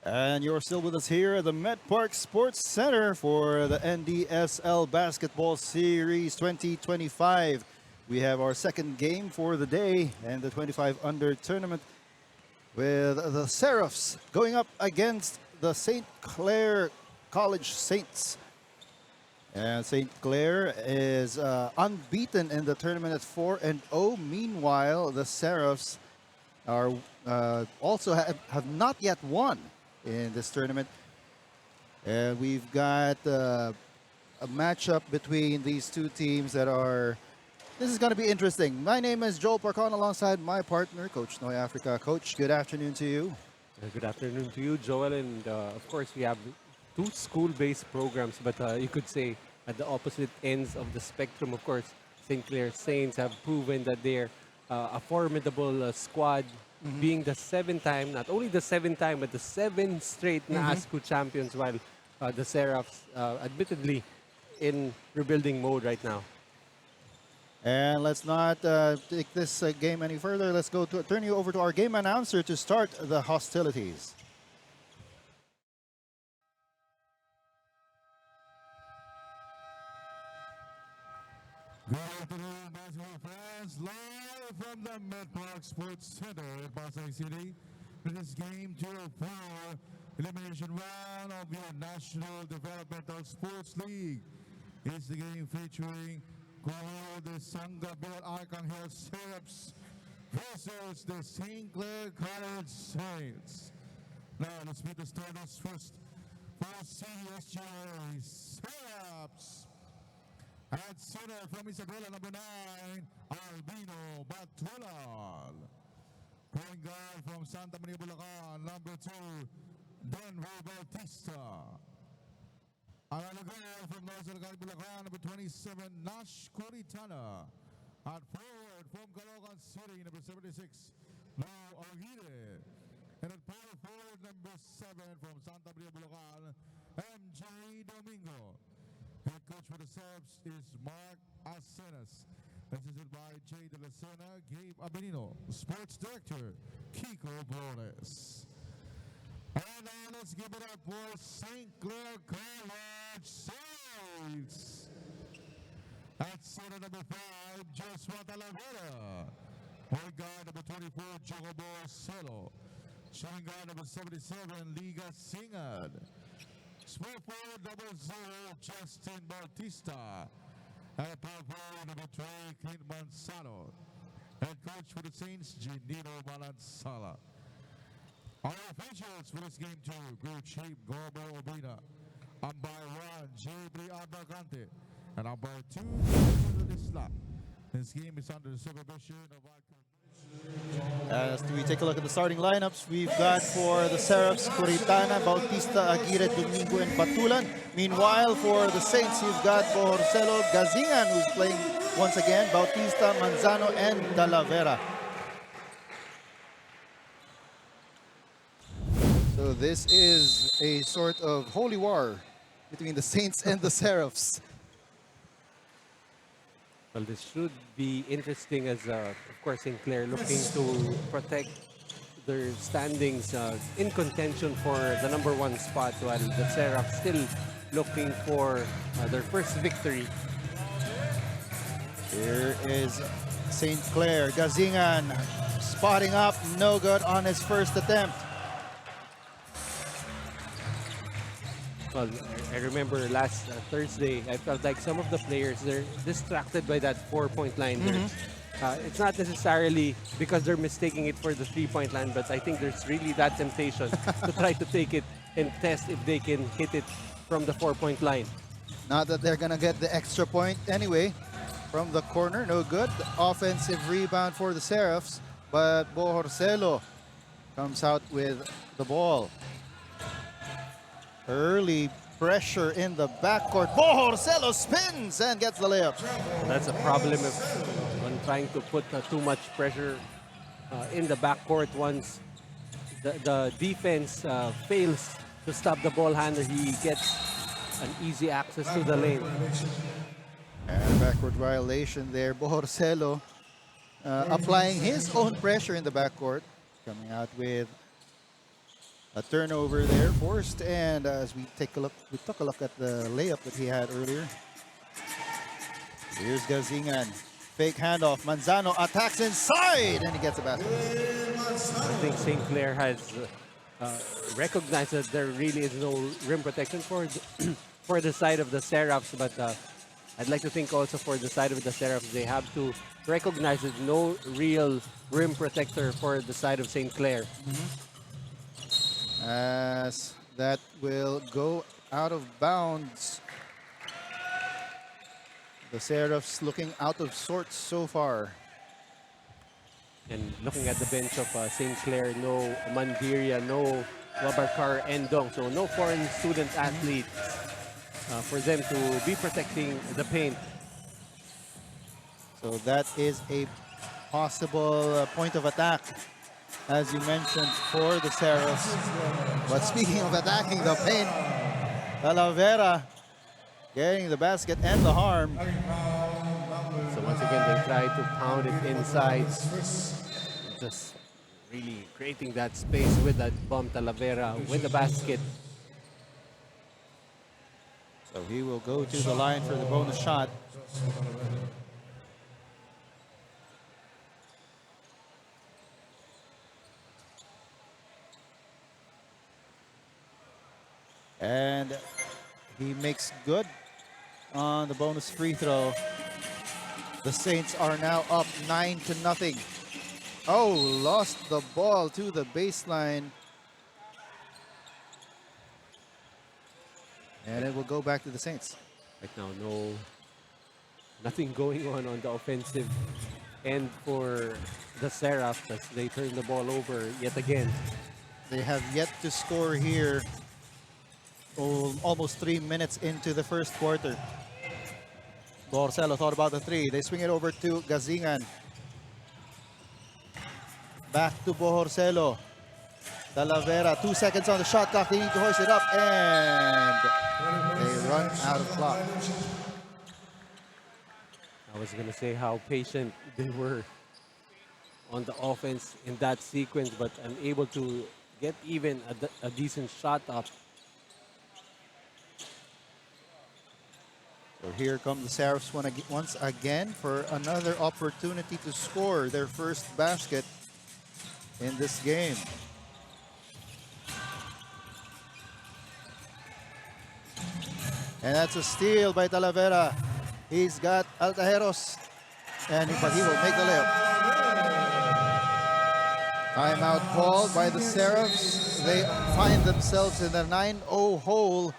And you're still with us here at the Met Park Sports Center for the NDSL Basketball Series 2025. We have our second game for the day and the 25 under tournament with the Seraphs going up against the St. Clair College Saints. And St. Clair is unbeaten in the tournament at 4-0. Meanwhile, the Seraphs are also have not yet won in this tournament. And we've got a matchup between these two teams this is going to be interesting. My name is Joel Parcon alongside my partner, Coach Noy Africa. Coach, good afternoon to you. Good afternoon to you, Joel. And of course, we have two school-based programs, but you could say at the opposite ends of the spectrum. Of course, St. Clair Saints have proven that they're a formidable squad, being the seventh time, not only the seventh time, but the seven straight NASCU champions, while the Seraphs admittedly in rebuilding mode right now. And let's not take this game any further. Let's turn you over to our game announcer to start the hostilities. Good afternoon, basketball fans. Live from the Met Park Sports Center in Pasay City. This is game 204, elimination round of the National Developmental Sports League. It's the game featuring Correo de Sangabel Arcangel Seraphs versus the St. Clair College Saints. Now let's meet the starters first for CSGA Seraphs. At center from Isabela, number 9, Albino Batulan. Point guard from Santa Maria, Bulacan, number 2, Denver Bautista. Another guard from Northern Bulacan, number 27, Nash Coritana. At forward from Caloocan City, number 76, Lou Aguirre. And at power forward, number 7 from Santa Maria, Bulacan, MJ Domingo. Head coach for the Seraphs is Mark Acenas. Assisted by Jay De La Sena, Gabe Abenino. Sports Director, Kiko Flores. And now let's give it up for St. Clair College Saints. At center number 5, Joshua Talavera. Point guard number 24, Jocobo Celo. Shooting guard number 77, Liga Singad. Small forward number 0, Justin Bautista. And power forward number 3, Clint Manzano. Head coach for the Saints, Gennaro Malansala. Our officials for this game 2, Group Chief Gorbo Obina. Umpire 1, Jabri Abagante. And umpire 2, Isla. This game is under the supervision of our As we take a look at the starting lineups, we've got for the Seraphs, Coritana, Bautista, Aguirre, Domingo, and Batulan. Meanwhile, for the Saints, you've got Borcelo Gazingan, who's playing once again, Bautista, Manzano, and Talavera. So this is a sort of holy war between the Saints and the Seraphs. Well, this should be interesting as, of course, St. Clair looking to protect their standings in contention for the number 1 spot, while the Seraphs still looking for their first victory. Here is St. Clair. Gazingan spotting up, no good on his first attempt. Well, I remember last Thursday, I felt like some of the players, they're distracted by that 4-point line. It's not necessarily because they're mistaking it for the 3-point line, but I think there's really that temptation to try to take it and test if they can hit it from the 4-point line. Not that they're going to get the extra point anyway. From the corner, no good. The offensive rebound for the Seraphs, but Borcelo comes out with the ball. Early pressure in the backcourt. Borcelo spins and gets the layup. That's a problem when trying to put too much pressure in the backcourt. Once the defense fails to stop the ball handler, he gets an easy access to the lane. And backward violation there. Borcelo applying his own pressure in the backcourt. Coming out with A turnover there forced, and as we took a look at the layup that he had earlier. Here's Gazingan. Fake handoff. Manzano attacks inside, and he gets a basket. I think St. Clair has recognized that there really is no rim protection for for the side of the Seraphs, but I'd like to think also for the side of the Seraphs, they have to recognize that no real rim protector for the side of St. Clair. As that will go out of bounds. The Seraphs looking out of sorts so far. And looking at the bench of St. Clair, no Mandiria, no Wabarkar Endong, so no foreign student athletes for them to be protecting the paint. So that is a possible point of attack, as you mentioned, for the Seraphs. But speaking of attacking the paint, Talavera getting the basket and the harm. So once again, they try to pound it inside. Just really creating that space with that bomb. Talavera with the basket. So he will go to the line for the bonus shot. And he makes good on the bonus free throw. The Saints are now up 9-0. Oh, lost the ball to the baseline. And it will go back to the Saints. Right now, nothing going on the offensive end for the Seraphs as they turn the ball over yet again. They have yet to score here. Almost 3 minutes into the first quarter. Borsello thought about the three. They swing it over to Gazingan. Back to Borsello. Talavera, 2 seconds on the shot clock. They need to hoist it up, and they run out of clock. I was going to say how patient they were on the offense in that sequence, but unable to get even a decent shot up. So here come the Seraphs once again for another opportunity to score their first basket in this game. And that's a steal by Talavera. He's got Altajeros, but he will make the layup. Timeout called by the Seraphs. They find themselves in the 9-0 hole.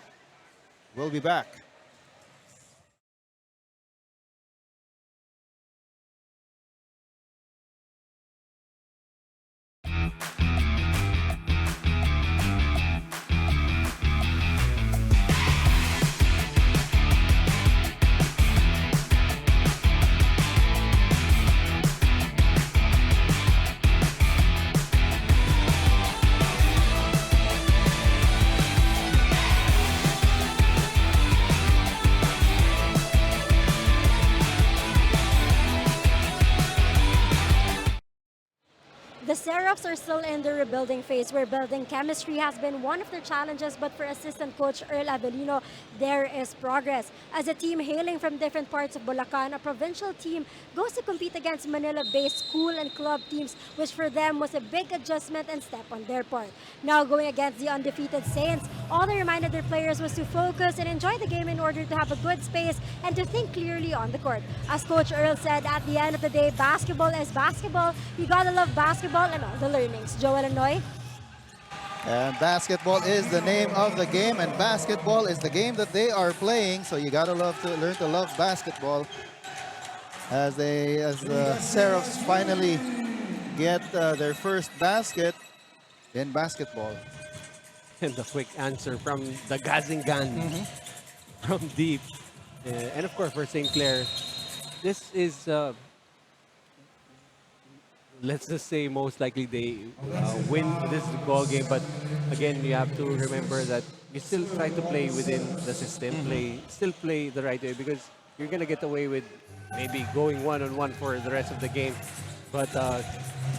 We'll be back. The Seraphs are still in the rebuilding phase where building chemistry has been one of their challenges, but for assistant coach Earl Avelino, there is progress. As a team hailing from different parts of Bulacan, a provincial team goes to compete against Manila-based school and club teams, which for them was a big adjustment and step on their part. Now going against the undefeated Saints, all they reminded their players was to focus and enjoy the game in order to have a good space and to think clearly on the court. As Coach Earl said, at the end of the day, basketball is basketball. You gotta love basketball and all the learnings. Joel and Noy? And basketball is the name of the game, and basketball is the game that they are playing. So you gotta learn to love basketball. As the Seraphs finally get their first basket in basketball. And the quick answer from the Gazingan from deep. And of course for St. Clair, this is let's just say most likely they win this ball game, but again you have to remember that you still try to play within the system, still play the right way, because you're gonna get away with maybe going one-on-one for the rest of the game. But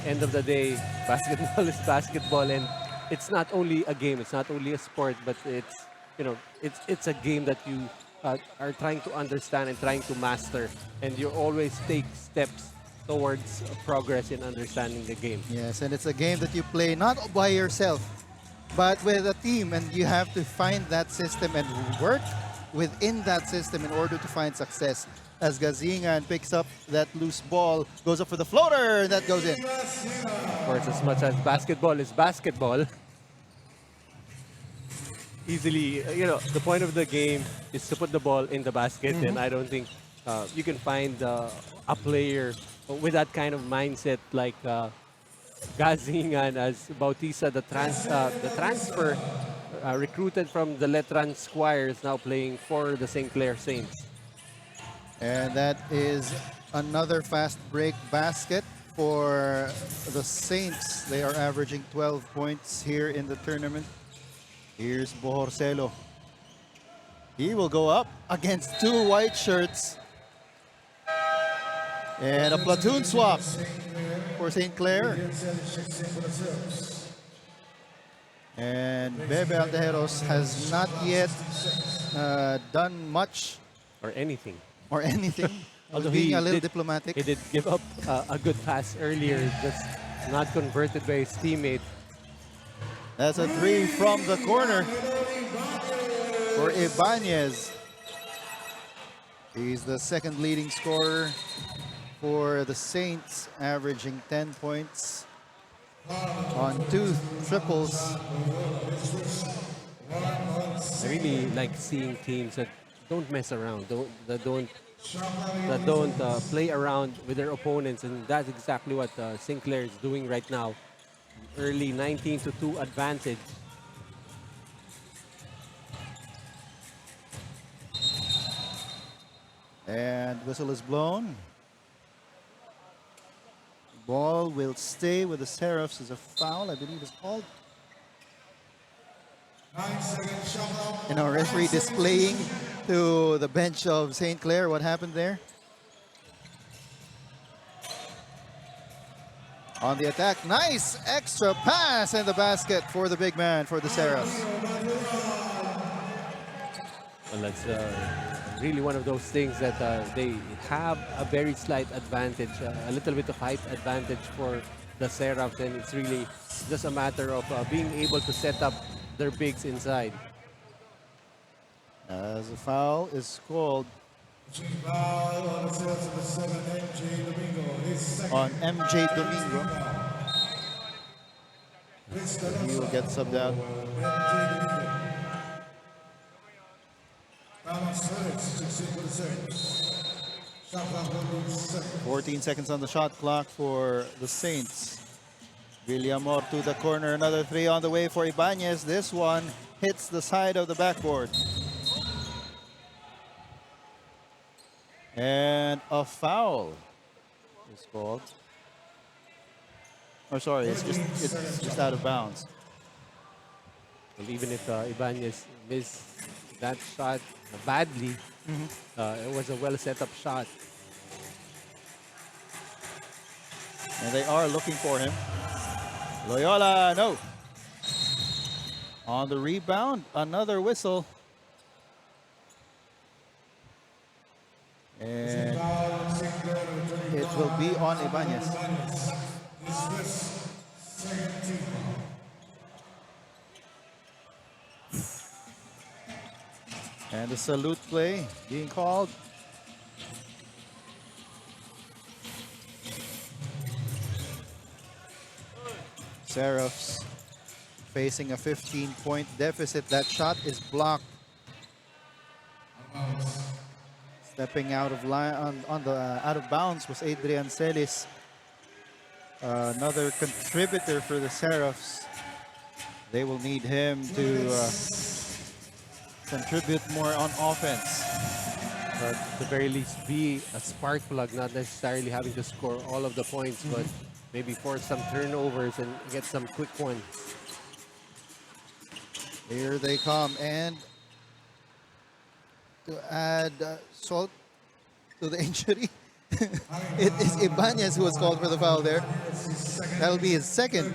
end of the day, basketball is basketball, and it's not only a game, it's not only a sport, but it's a game that you are trying to understand and trying to master, and you always take steps towards progress in understanding the game. Yes, and it's a game that you play not by yourself, but with a team, and you have to find that system and work within that system in order to find success. As Gazingan picks up that loose ball, goes up for the floater, and that goes in. Of course, as much as basketball is basketball, easily, the point of the game is to put the ball in the basket, and I don't think you can find a player with that kind of mindset like Gazingan as Bautista, the transfer recruited from the Letran Squires, now playing for the St. Clair Saints. And that is another fast break basket for the Saints. They are averaging 12 points here in the tournament. Here's Bohorcelo. He will go up against two white shirts. And a platoon swap for St. Clair. And Bebe Altejeros has not yet done much Or anything. or anything. Although being he a little did- diplomatic. He did give up a good pass earlier, just not converted by his teammate. That's a three from the corner for Ibanez. He's the second leading scorer for the Saints, averaging 10 points on two triples. I really like seeing teams that don't mess around, that don't play around with their opponents, and that's exactly what St. Clair is doing right now. Early 19-2 advantage. And whistle is blown. Ball will stay with the Seraphs as a foul, I believe is called. And our referee displaying to the bench of St. Clair what happened there. On the attack, nice extra pass and the basket for the big man for the Seraphs. Well, that's really one of those things that they have a very slight advantage, a little bit of height advantage for the Seraphs, and it's really just a matter of being able to set up their bigs inside. As a foul is called on MJ Domingo. He will get subbed out. 14 seconds on the shot clock for the Saints. Villamor to the corner, another three on the way for Ibanez. This one hits the side of the backboard. And a foul is called. Or sorry, it's just out of bounds. Well, even if Ibanez missed that shot badly, it was a well set up shot. And they are looking for him. Loyola, no. On the rebound, another whistle. And it will be on Ibanez. And the salute play being called. Seraphs facing a 15-point deficit. That shot is blocked. Stepping out of line on the out of bounds was Adrian Celis, another contributor for the Seraphs. They will need him to contribute more on offense. But at the very least, be a spark plug, not necessarily having to score all of the points, but maybe force some turnovers and get some quick ones. Here they come, and to add salt to the injury, it is Ibanez who was called for the foul there. That'll be his second.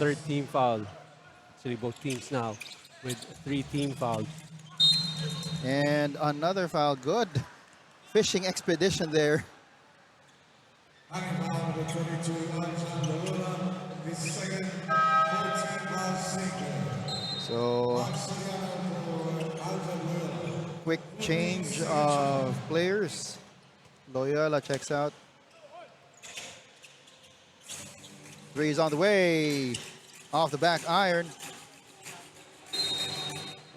third team foul. Actually, both teams now with 3 team fouls. And another foul. Good fishing expedition there. Hanging foul number 22, Alexander Lola. His second 14 foul single. So quick change of players. Loyola checks out. Three's on the way. Off the back iron.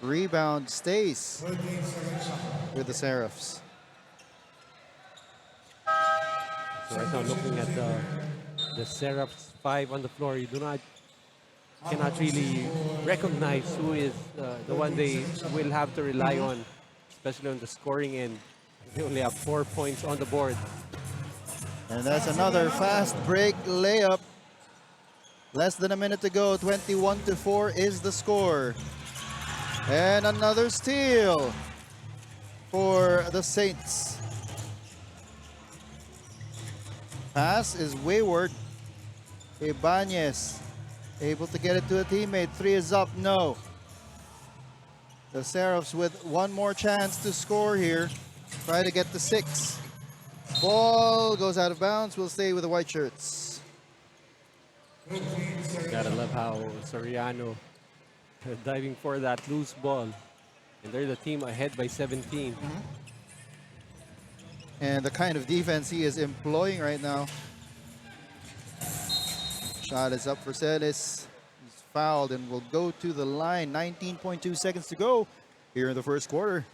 Rebound stays with the Seraphs. So right now, looking at the Seraphs 5 on the floor, you cannot really recognize who is the one they will have to rely on, especially on the scoring end. They only have 4 points on the board. And that's another fast break layup. Less than a minute to go. 21-4 is the score. And another steal for the Saints. Pass is wayward. Ibanez able to get it to a teammate. 3 is up. No. The Seraphs with one more chance to score here. Try to get the 6. Ball goes out of bounds. We'll stay with the white shirts. Gotta love how Soriano diving for that loose ball. And they're the team ahead by 17. And the kind of defense he is employing right now. Shot is up for Celis. He's fouled and will go to the line. 19.2 seconds to go here in the first quarter.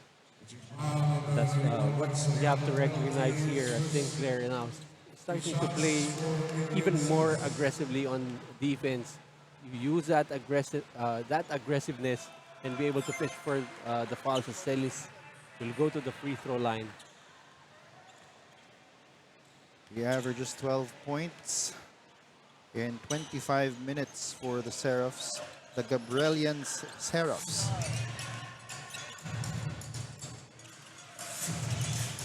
That's what you have to recognize here at Sinclair now. Starting to play even more aggressively on defense. You use that aggressiveness and be able to fish for the fouls. As Celis will go to the free throw line. He averages 12 points in 25 minutes for the Seraphs, the Gabrielian Seraphs.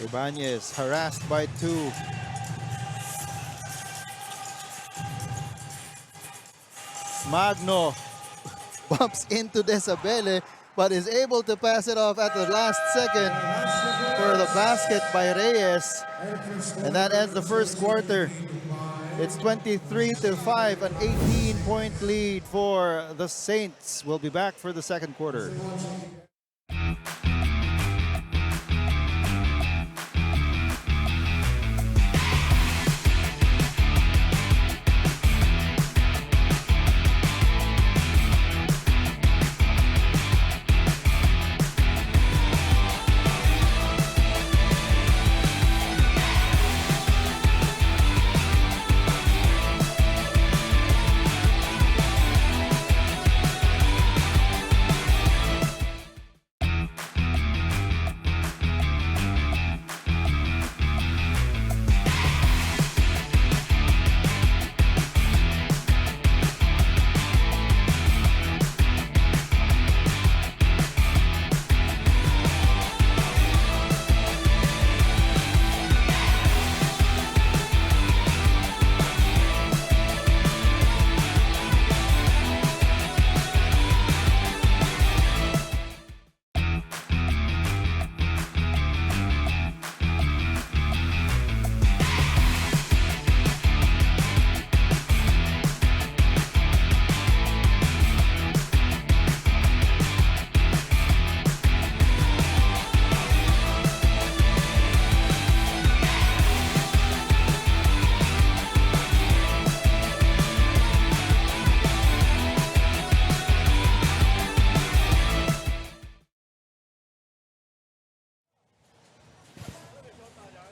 Ibanez harassed by 2. Magno bumps into Desabele, but is able to pass it off at the last second for the basket by Reyes. And that ends the first quarter. It's 23-5, an 18-point lead for the Saints. We'll be back for the second quarter.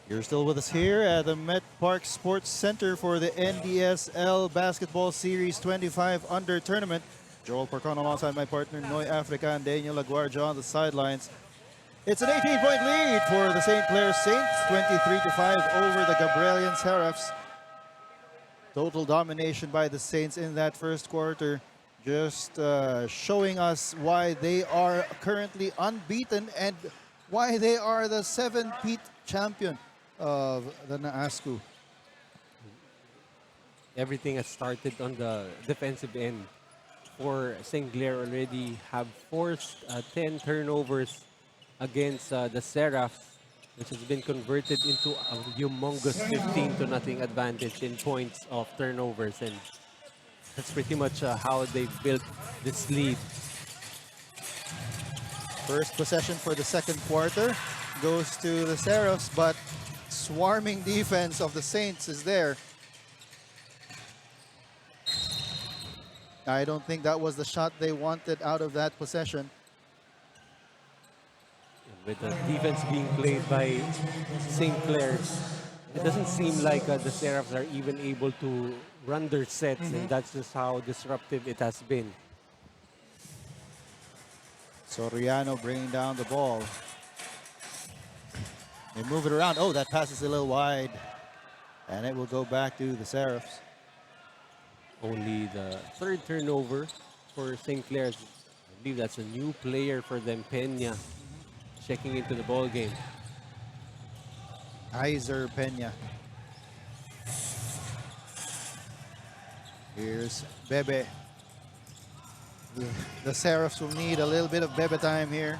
You're still with us here at the Met Park Sports Center for the NDSL Basketball Series 25 Under Tournament. Joel Porcon alongside my partner Noy Africa and Daniel Laguardia on the sidelines. It's an 18-point lead for the St. Clair Saints, 23-5 over the Gabrielian Seraphs. Total domination by the Saints in that first quarter, just showing us why they are currently unbeaten and why they are the 7-peat champion of the NAASCU. everything has started on the defensive end. For St. Clair already have forced 10 turnovers against the Seraphs, which has been converted into a humongous 15 to nothing advantage in points of turnovers. And that's pretty much how they built this lead. First possession for the second quarter goes to the Seraphs, but swarming defense of the Saints is there. I don't think that was the shot they wanted out of that possession. With the defense being played by St. Clair's, it doesn't seem like the Seraphs are even able to run their sets, and that's just how disruptive it has been. Soriano bringing down the ball. They move it around. Oh, that pass is a little wide. And it will go back to the Seraphs. Only the third turnover for St. Clair's. I believe that's a new player for them, Peña, checking into the ball game. Kaiser Peña. Here's Bebe. The Seraphs will need a little bit of Bebe time here.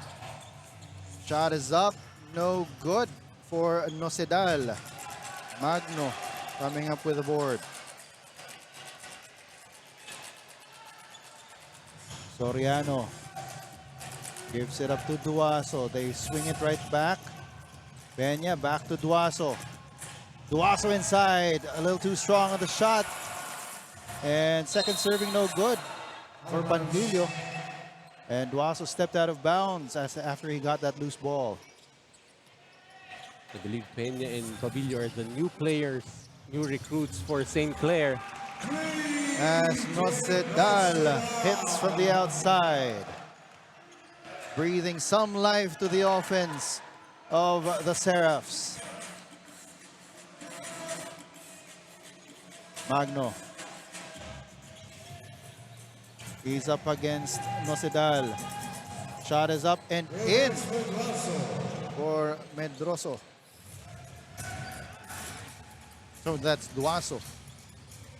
Shot is up. No good for Nocedal. Magno coming up with the board. Soriano gives it up to Duaso. They swing it right back. Peña back to Duaso. Duaso inside. A little too strong on the shot. And second serving no good for Pandillo. And Duaso stepped out of bounds after he got that loose ball. I believe Peña and Pabillo are the new players, new recruits for St. Clair. As Nocedal hits from the outside. Breathing some life to the offense of the Seraphs. Magno. He's up against Nocedal. Shot is up and in for Medroso. So that's Duaso.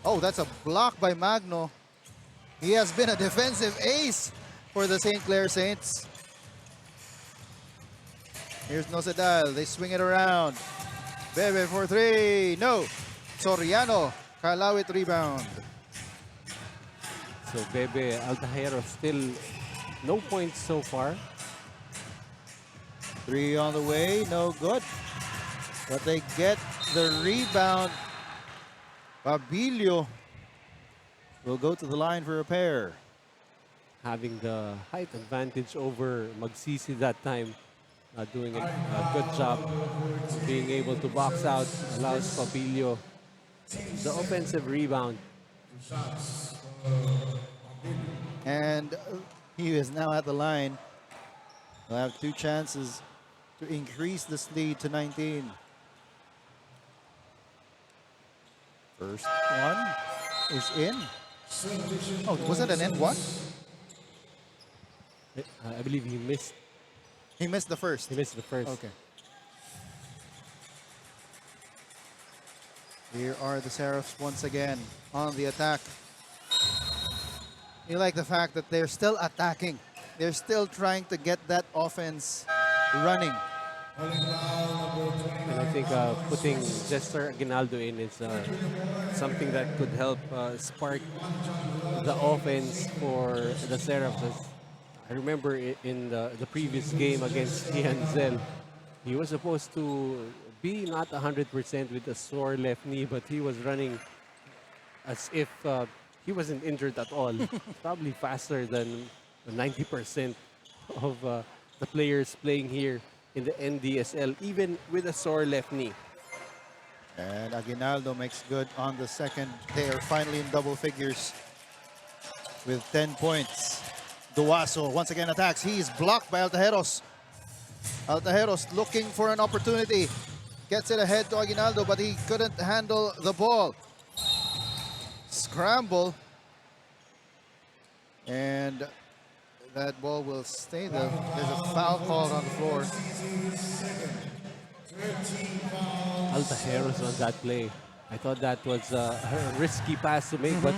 Oh, that's a block by Magno. He has been a defensive ace for the St. Clair Saints. Here's Nocedal. They swing it around. Bebe for three. No. Soriano. Kalawit rebound. So Bebe Altajero still no points so far. Three on the way. No good. But they get the rebound. Pabillo will go to the line for a pair. Having the height advantage over Magsisi that time. Doing a good job being able to box out, allows Pabillo the offensive rebound. And he is now at the line. He'll have two chances to increase this lead to 19. First one is in. Oh, was it an end one? I believe he missed. He missed the first. He missed the first. Okay. Here are the Seraphs once again on the attack. You like the fact that they're still attacking. They're still trying to get that offense running. And I think putting Jester Aguinaldo in is something that could help spark the offense for the Seraphs. I remember in the previous game against Tianzel, he was supposed to be not 100% with a sore left knee, but he was running as if he wasn't injured at all. Probably faster than 90% of the players playing here in the NDSL, even with a sore left knee. And Aguinaldo makes good on the second. They are finally in double figures with 10 points. Duaso once again attacks. He is blocked by Altajeros. Altajeros looking for an opportunity. Gets it ahead to Aguinaldo, but he couldn't handle the ball. Scramble. And that ball will stay there. There's a foul called on the floor. Altajeros on that play. I thought that was a risky pass to make, but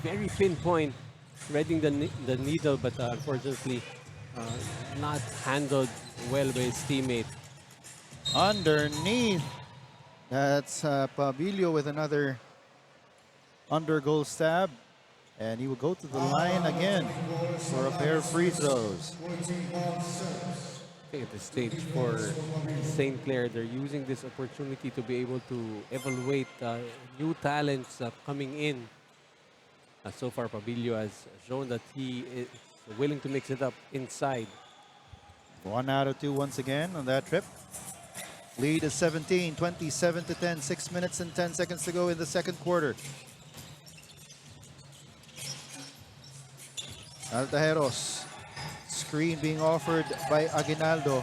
very pinpoint, threading the needle, but unfortunately uh, not handled well by his teammate. Underneath. That's Pabilio with another under goal stab. And he will go to the line again for a pair of free throws. I think at this stage for St. Clair, they're using this opportunity to be able to evaluate new talents coming in. So far, Pabilio has shown that he is willing to mix it up inside. 1 out of 2 once again on that trip. Lead is 17, 27 to 10, 6 minutes and 10 seconds to go in the second quarter. Altajeros. Screen being offered by Aguinaldo.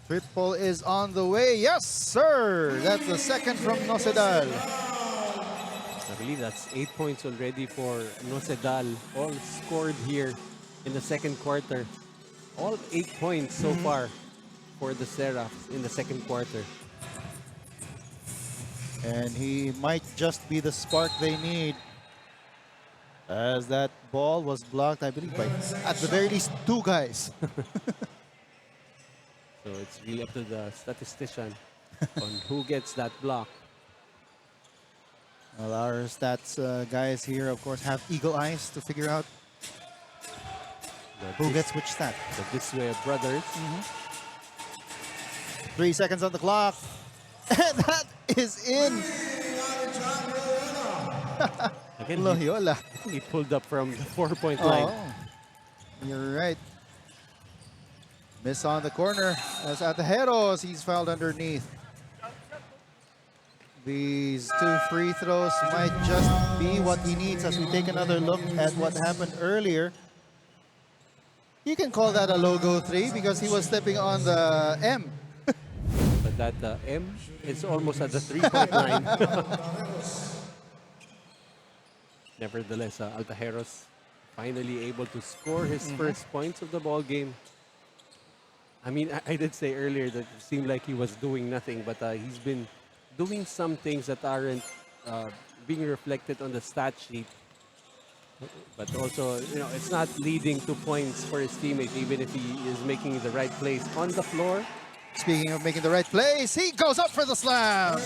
Triple is on the way. Yes, sir! That's the second from Nocedal. I believe that's 8 points already for Nocedal. All scored here in the second quarter. All 8 points so far for the Seraphs in the second quarter. And he might just be the spark they need. As that ball was blocked, I believe, by at the very least 2 guys. So it's really up to the statistician on who gets that block. Well, our stats guys here, of course, have eagle eyes to figure out who gets which stat. The This Way Brothers. 3 seconds on the clock. And that is in. Again, Loyola. he pulled up from the 4-point line. You're right. Miss on the corner. As Altajeros, he's fouled underneath. These 2 free throws might just be what he needs as we take another look at what happened earlier. You can call that a logo 3 because he was stepping on the M. But that M is almost at the 3-point line. Nevertheless, Altajeros finally able to score his first points of the ball game. I mean, I did say earlier that it seemed like he was doing nothing, but he's been doing some things that aren't being reflected on the stat sheet. But also, you know, it's not leading to points for his teammate, even if he is making the right plays on the floor. Speaking of making the right plays, he goes up for the slam.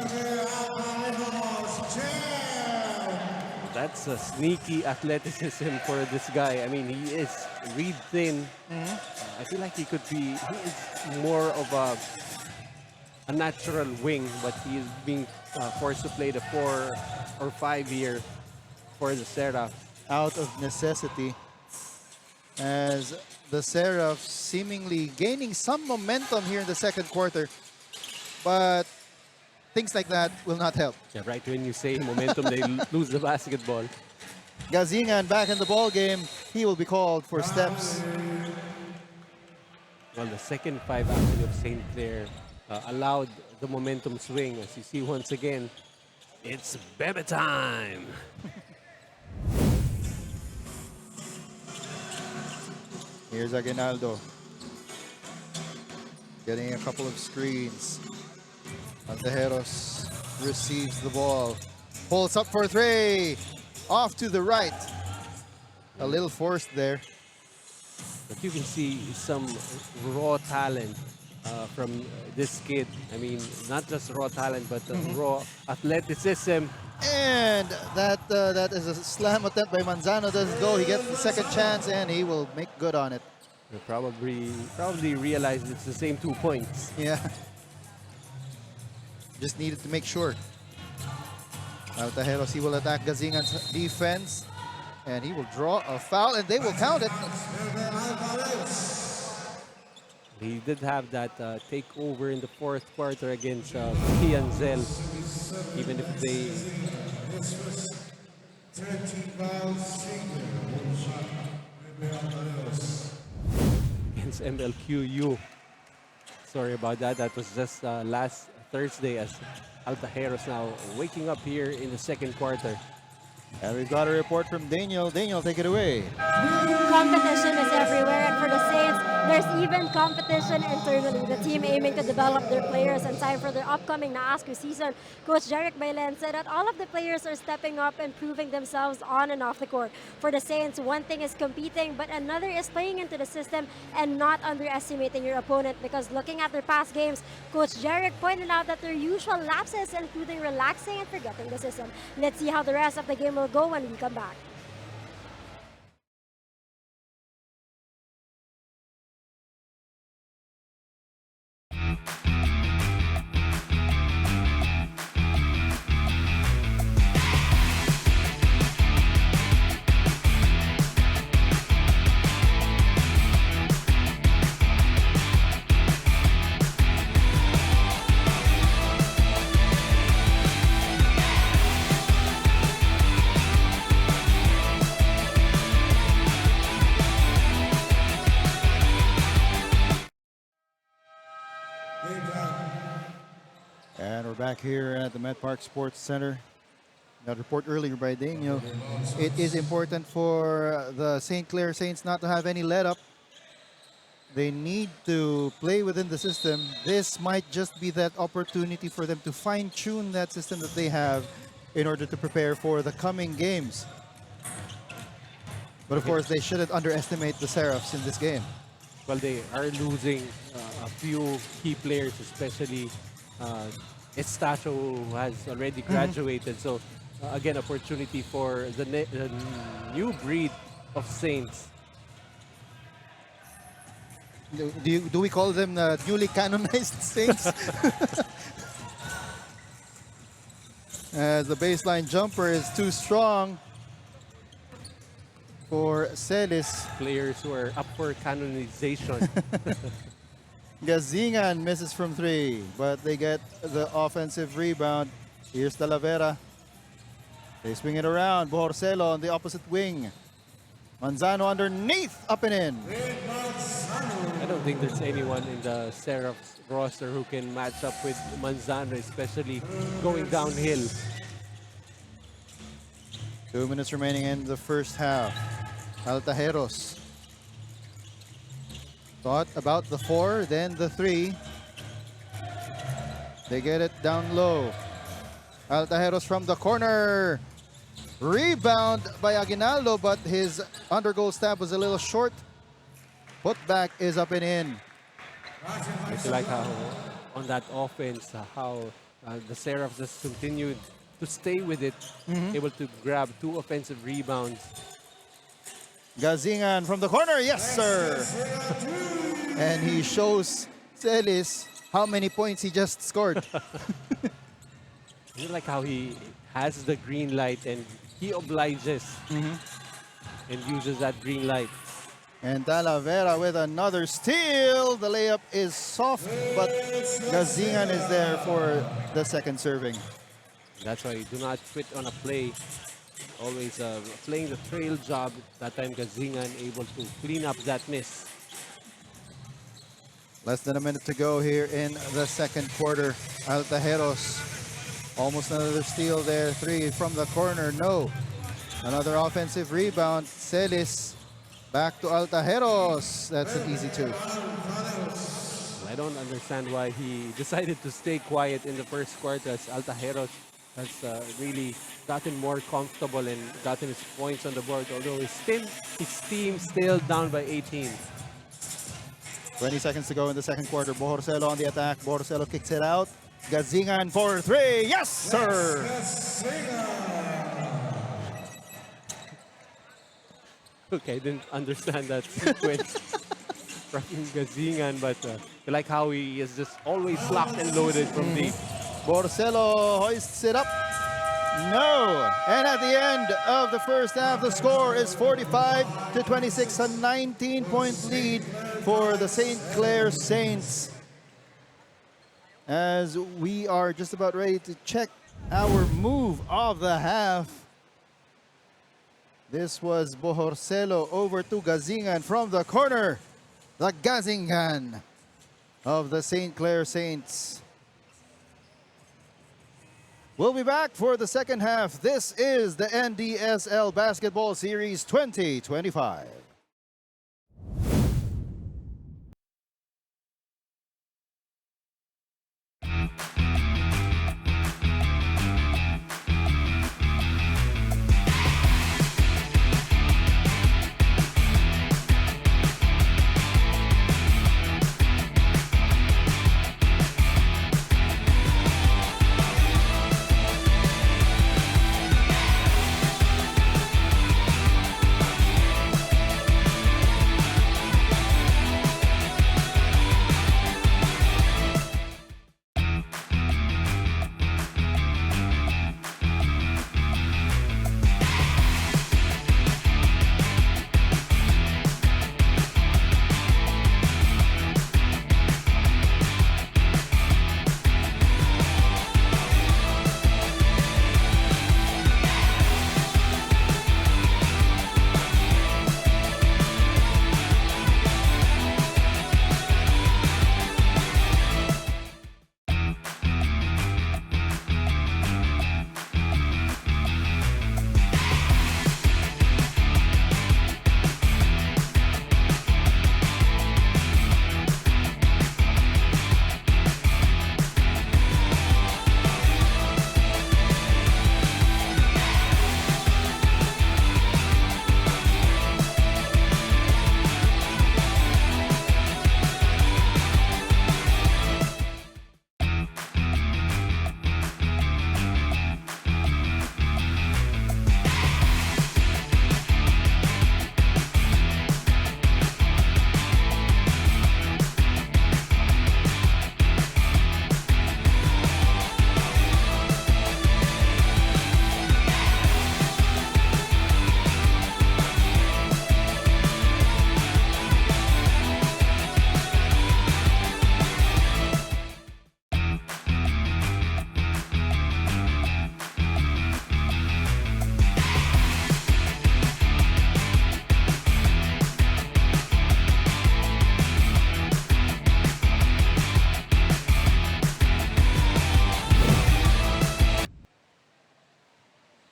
That's a sneaky athleticism for this guy. I mean, he is read thin. I feel like he is more of a natural wing, but he is being forced to play the 4 or 5 year for the Seraphs. Out of necessity, as the Seraphs seemingly gaining some momentum here in the second quarter, but things like that will not help. Yeah, right when you say momentum, they lose the basketball. Gazingan back in the ball game. He will be called for steps. Well, the second 5 actually of St. Clair allowed the momentum swing. As you see once again, it's Bebe time. Here's Aguinaldo. Getting a couple of screens. Altajeros receives the ball. Pulls up for 3. Off to the right. A little forced there. But you can see some raw talent from this kid. I mean, not just raw talent, but raw athleticism. And that is a slam attempt by Manzano. Doesn't go. He gets the second chance, and he will make good on it. They probably realized it's the same 2 points. Yeah. Just needed to make sure. Altajeros, he will attack Gazingan's defense, and he will draw a foul, and they will count it. He did have that takeover in the 4th quarter against Pianzel, even if they... against MLQU. Sorry about that. That was just last Thursday, as Altajeros now waking up here in the second quarter. And we've got a report from Daniel. Daniel, take it away. competition is everywhere, and for the Saints, there's even competition internally. The team aiming to develop their players in time for their upcoming NAASCU season. Coach Jeric Bailen said that all of the players are stepping up and proving themselves on and off the court. For the Saints, one thing is competing, but another is playing into the system and not underestimating your opponent, because looking at their past games, Coach Jeric pointed out that their usual lapses, including relaxing and forgetting the system. Let's see how the rest of the game will go when we come back. And we're back here at the Met Park Sports Center. That report earlier by Daniel. It is important for the St. Clair Saints not to have any let up. They need to play within the system. This might just be that opportunity for them to fine-tune that system that they have in order to prepare for the coming games. But of course, they shouldn't underestimate the Seraphs in this game. Well, they are losing a few key players, especially Estacio, who has already graduated. So, again, opportunity for the new breed of Saints. Do we call them the newly canonized Saints? As the baseline jumper is too strong for Celis. Players who are up for canonization. Gazingan misses from 3, but they get the offensive rebound. Here's Talavera. They swing it around. Bohorcelo on the opposite wing. Manzano underneath, up and in. I don't think there's anyone in the Seraphs roster who can match up with Manzano, especially going downhill. 2 minutes remaining in the first half. Altajeros thought about the 4, then the 3. They get it down low. Altajeros from the corner. Rebound by Aguinaldo, but his under-goal stab was a little short. Putback is up and in. I feel like how on that offense, how the Seraphs just continued to stay with it, able to grab 2 offensive rebounds. Gazingan from the corner, yes sir! And he shows Celis how many points he just scored. I like how he has the green light and he obliges and uses that green light. And Talavera with another steal. The layup is soft, but Gazingan is there for the second serving. That's why you do not quit on a play. Always playing the trail job. That time Gazingan able to clean up that miss. Less than a minute to go here in the second quarter. Altajeros, almost another steal there. 3 from the corner, no. Another offensive rebound. Celis back to Altajeros. That's an easy 2. I don't understand why he decided to stay quiet in the first quarter, as Altajeros has really gotten more comfortable and gotten his points on the board, although his team still down by 18. 20 seconds to go in the second quarter. Bohorcelo on the attack. Bohorcelo kicks it out. Gazingan for 3. Yes, sir! Okay, I didn't understand that sequence from Gazingan, but I like how he is just always locked and loaded from deep. Bohorcelo hoists it up. No. And at the end of the first half, the score is 45-26, a 19-point lead for the St. Clair Saints. As we are just about ready to check our move of the half. This was Bohorcelo over to Gazingan from the corner. The Gazingan of the St. Clair Saints. We'll be back for the second half. This is the NDSL Basketball Series 2025.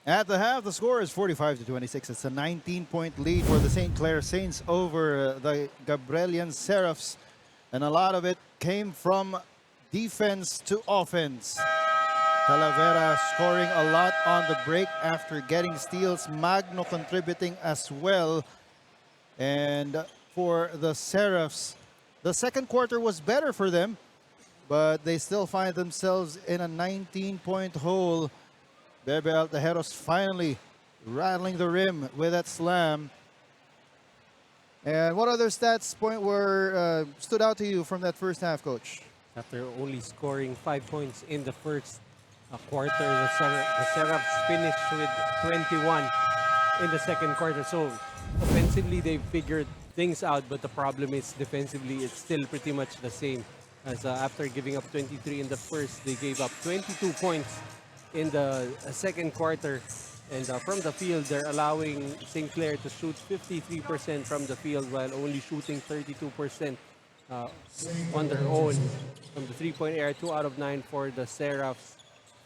At the half, the score is 45-26. It's a 19-point lead for the St. Clair Saints over the Gabrielian Seraphs. And a lot of it came from defense to offense. Talavera scoring a lot on the break after getting steals. Magno contributing as well. And for the Seraphs, the second quarter was better for them, but they still find themselves in a 19-point hole. Bebe Altajeros finally rattling the rim with that slam. And what other stats stood out to you from that first half, Coach? After only scoring 5 points in the first quarter, the Seraphs finished with 21 in the second quarter. So offensively, they figured things out, but the problem is defensively, it's still pretty much the same. As after giving up 23 in the first, they gave up 22 points in the second quarter. And from the field, they're allowing St. Clair to shoot 53% from the field while only shooting 32% on their own from the three-point area. 2 out of 9 for the Seraphs,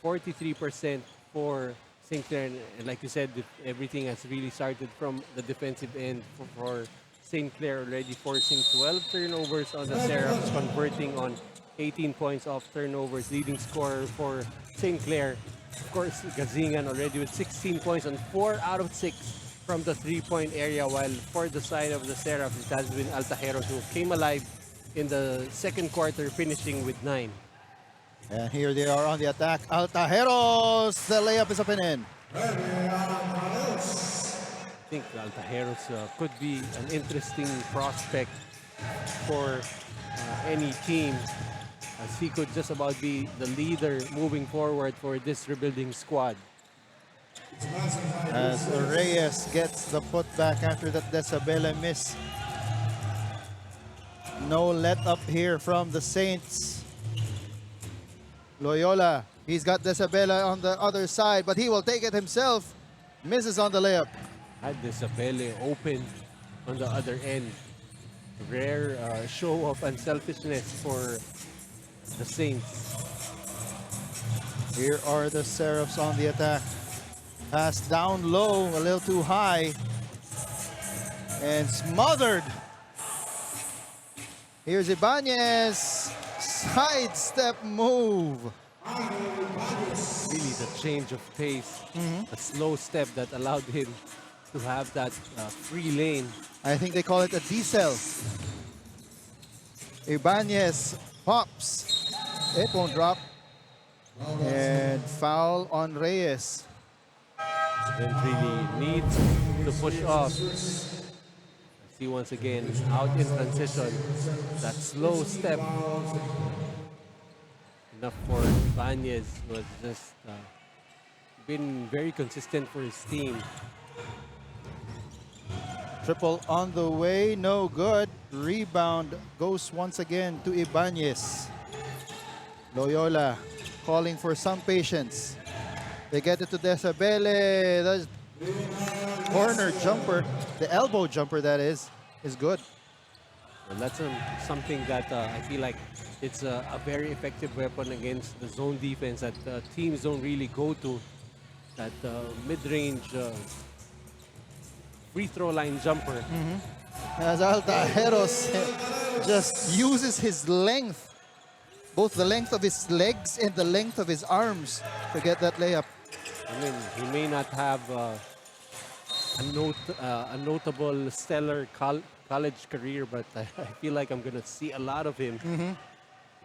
43% for St. Clair. And like you said, everything has really started from the defensive end for St. Clair, already forcing 12 turnovers on the Seraphs, converting on 18 points off turnovers. Leading scorer for St. Clair, of course, Gazingan already with 16 points on 4 out of 6 from the three-point area, while for the side of the Seraphs, it has been Altajeros who came alive in the second quarter, finishing with 9. And here they are on the attack. Altajeros, the layup is up and in. I think Altajeros could be an interesting prospect for any team, as he could just about be the leader moving forward for this rebuilding squad. As Reyes gets the putback after that Desabella miss. No let up here from the Saints. Loyola, he's got Desabella on the other side, but he will take it himself. Misses on the layup. Had Desabelle open on the other end. Rare show of unselfishness for the Saints. Here are the Seraphs on the attack. Pass down low, a little too high. And smothered. Here's Ibanez. Sidestep move. Really the change of pace. A slow step that allowed him to have that free lane. I think they call it a decel. Ibanez pops. It won't drop. And foul on Reyes. Didn't really need to push off. See once again out in transition. That slow step. Enough for Ibanez, was just been very consistent for his team. Triple on the way, no good. Rebound goes once again to Ibanez. Loyola calling for some patience. They get it to Desabelle. The corner jumper, the elbow jumper that is good. And that's something that I feel like it's a very effective weapon against the zone defense that teams don't really go to. That mid-range free throw line jumper. As Altajeros just uses his length, both the length of his legs and the length of his arms to get that layup. I mean, he may not have a notable stellar college career, but I feel like I'm going to see a lot of him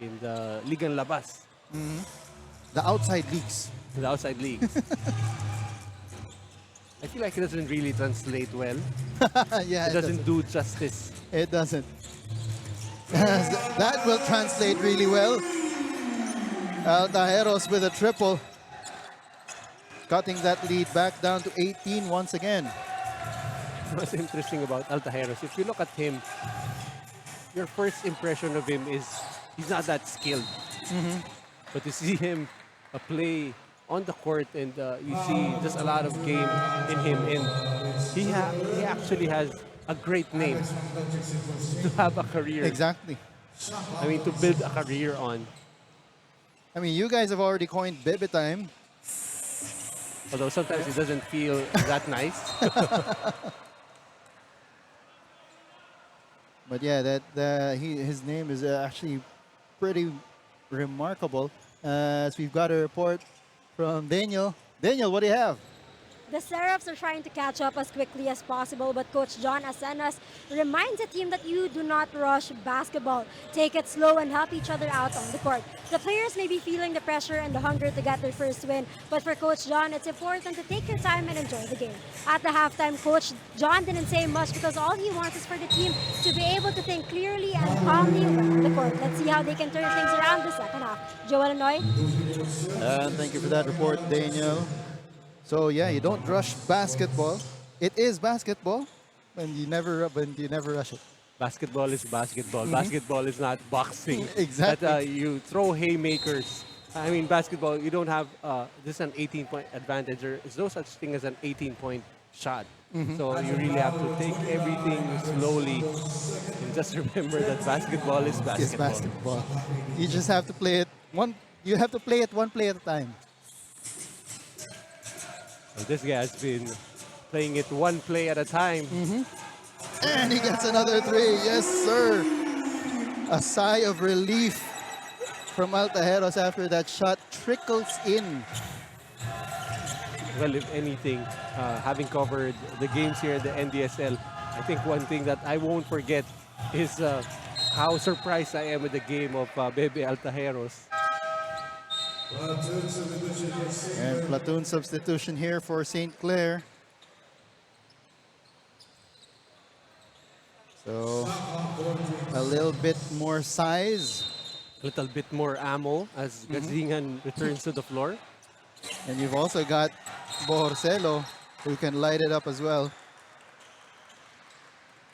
in the Liga Labas. The outside leagues. The outside leagues. I feel like it doesn't really translate well. Yeah, It doesn't do justice. It doesn't. That will translate really well. Altajeros with a triple. Cutting that lead back down to 18 once again. What's interesting about Altajeros, if you look at him, your first impression of him is he's not that skilled. But you see him play on the court, and you see just a lot of game in him, and he actually has a great name to have a career. Exactly. I mean, to build a career on. I mean, you guys have already coined Bebe time. Although sometimes it doesn't feel that nice. But yeah, his name is actually pretty remarkable. As we've got a report from Daniel. Daniel, what do you have? The Seraphs are trying to catch up as quickly as possible, but Coach John Asenas reminds the team that you do not rush basketball. Take it slow and help each other out on the court. The players may be feeling the pressure and the hunger to get their first win, but for Coach John, it's important to take your time and enjoy the game. At the halftime, Coach John didn't say much because all he wants is for the team to be able to think clearly and calmly around the court. Let's see how they can turn things around the second half. Joel Anoy? Thank you for that report, Daniel. So yeah, you don't rush basketball. It is basketball, and you never rush it. Basketball is basketball. Basketball is not boxing. Exactly. That you throw haymakers. I mean, basketball, you don't have this is an 18-point advantage. There is no such thing as an 18-point shot. So you really have to take everything slowly. And just remember that basketball is basketball. It's basketball. You just have to play it one. You have to play it one play at a time. So this guy has been playing it one play at a time. And he gets another three. Yes, sir. A sigh of relief from Altajeros after that shot trickles in. Well, if anything, having covered the games here in the NDSL, I think one thing that I won't forget is how surprised I am with the game of Bebe Altajeros. And platoon substitution here for St. Clair. So a little bit more size. A little bit more ammo as Gazingan returns to the floor. And you've also got Borcelo, who can light it up as well.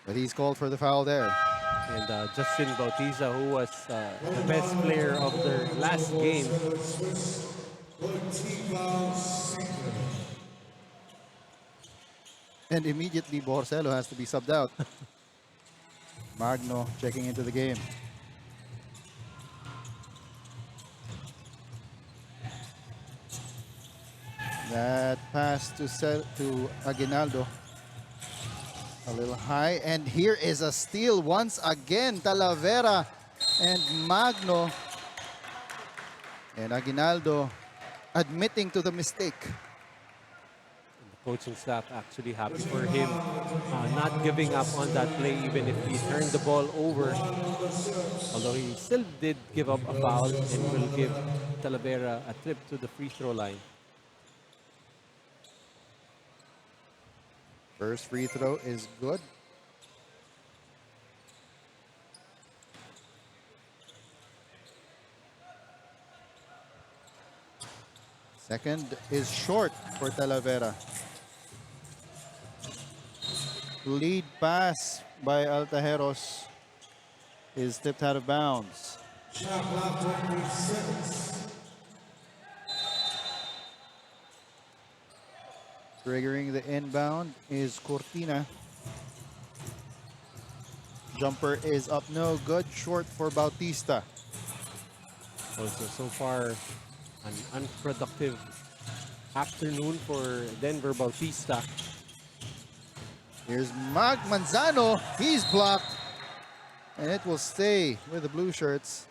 But he's called for the foul there. And Justin Bautista, who was the best player of their last game. And immediately Borcelo has to be subbed out. Magno checking into the game. That pass to Aguinaldo. A little high. And here is a steal once again. Talavera and Magno. And Aguinaldo admitting to the mistake. The coaching staff actually happy for him not giving up on that play even if he turned the ball over. Although he still did give up a foul and will give Talavera a trip to the free throw line. First free throw is good. Second is short for Talavera. Lead pass by Altajeros is tipped out of bounds. Triggering the inbound is Cortina. Jumper is up, no good. Short for Bautista. Also, so far, an unproductive afternoon for Denver Bautista. Here's Mag Manzano. He's blocked. And it will stay with the blue shirts.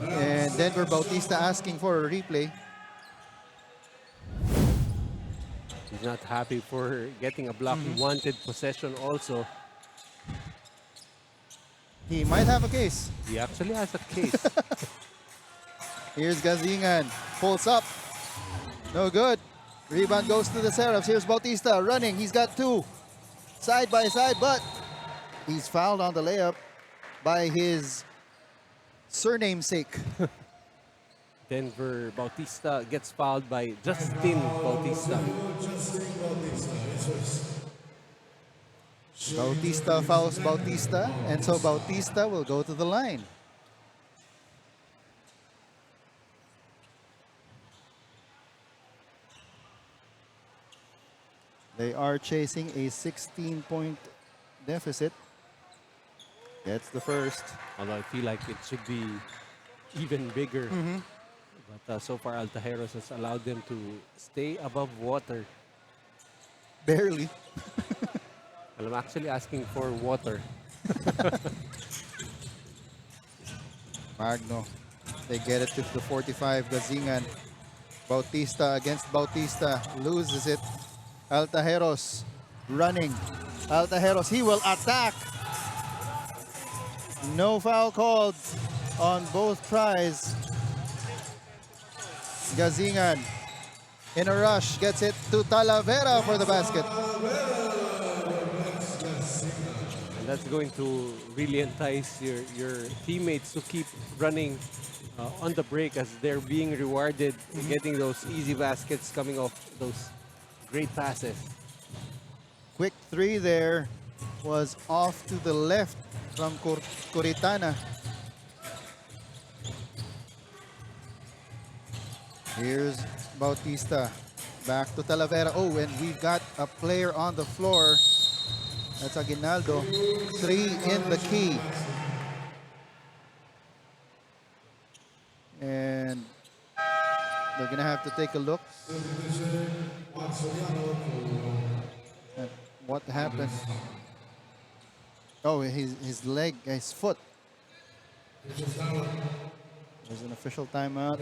And Denver Bautista asking for a replay. He's not happy for getting a block. He wanted possession also. He might have a case. He actually has a case. Here's Gazingan. Pulls up. No good. Rebound goes to the Seraphs. Here's Bautista running. He's got two. Side by side, but he's fouled on the layup by his surname sake. Denver Bautista gets fouled by Justin Bautista. Bautista fouls Bautista, and so Bautista will go to the line. They are chasing a 16-point deficit. Gets the first. Although I feel like it should be even bigger. But so far, Altajeros has allowed them to stay above water. Barely. Well, I'm actually asking for water. Magno. They get it to the 45. Gazingan. Bautista against Bautista. Loses it. Altajeros running. Altajeros, he will attack. No foul called on both tries. Gazingan in a rush gets it to Talavera for the basket. And that's going to really entice your teammates to keep running on the break as they're being rewarded getting those easy baskets coming off those great passes. Quick three there was off to the left from Curitana. Here's Bautista. Back to Talavera. Oh, and we've got a player on the floor. That's Aguinaldo. 3 in the key. And they're going to have to take a look at what happened. Oh, his leg, his foot. There's an official timeout.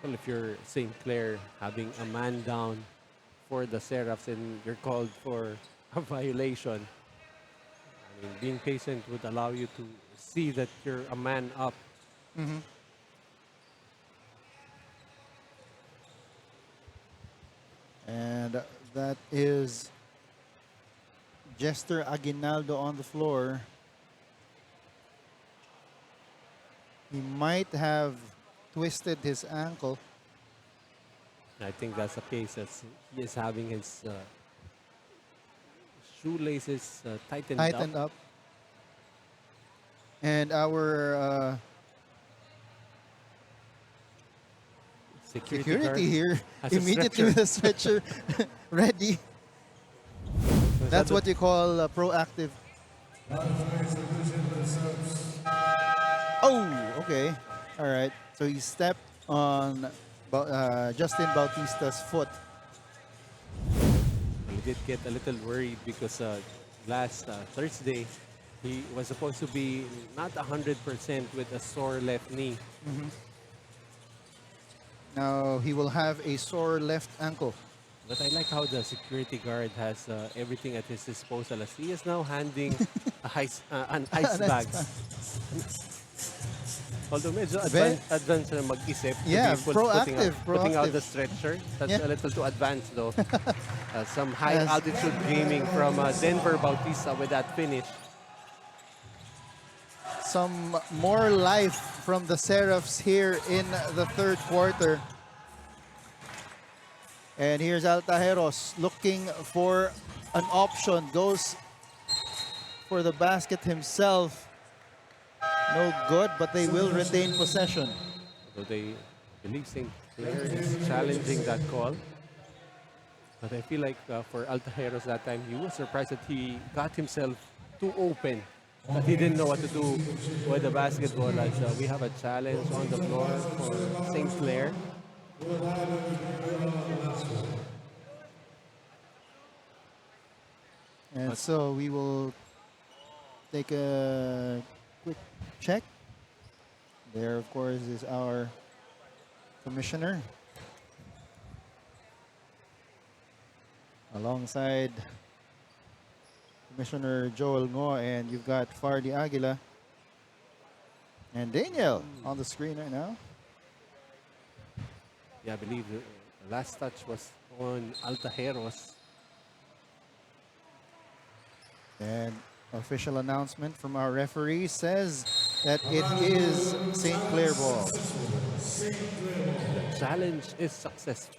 Well, if you're St. Clair having a man down for the Seraphs and you're called for a violation, I mean, being patient would allow you to see that you're a man up. And that is Jester Aguinaldo on the floor. He might have twisted his ankle. I think that's the case as he is having his shoelaces tightened up. And our Security security here has a immediately with a stretcher ready. That's what you call proactive. Oh, okay. All right. So he stepped on Justin Bautista's foot. He did get a little worried because last Thursday he was supposed to be not 100% with a sore left knee. Now he will have a sore left ankle. But I like how the security guard has everything at his disposal as he is now handing an ice bag. Although medyo advanced na mag-isip. Yeah, to be proactive. putting out the stretcher. That's Yeah. a little too advanced though. Some high altitude gaming from Denver Bautista with that finish. Some more life from the Seraphs here in the third quarter. And here's Altajeros looking for an option. Goes for the basket himself. No good, but they will retain possession. Although they believe St. Clair is challenging that call. But I feel like for Altajeros that time, he was surprised that he got himself too open. That he didn't know what to do with the basketball. As we have a challenge on the floor for St. Clair. And so we will take a quick check. There, of course, is our commissioner. Alongside Commissioner Joel Ngo, and you've got Fardy Aguila and Daniel on the screen right now. Yeah, I believe the last touch was on Altajeros. And official announcement from our referee says that it is St. Clair ball. The challenge is successful.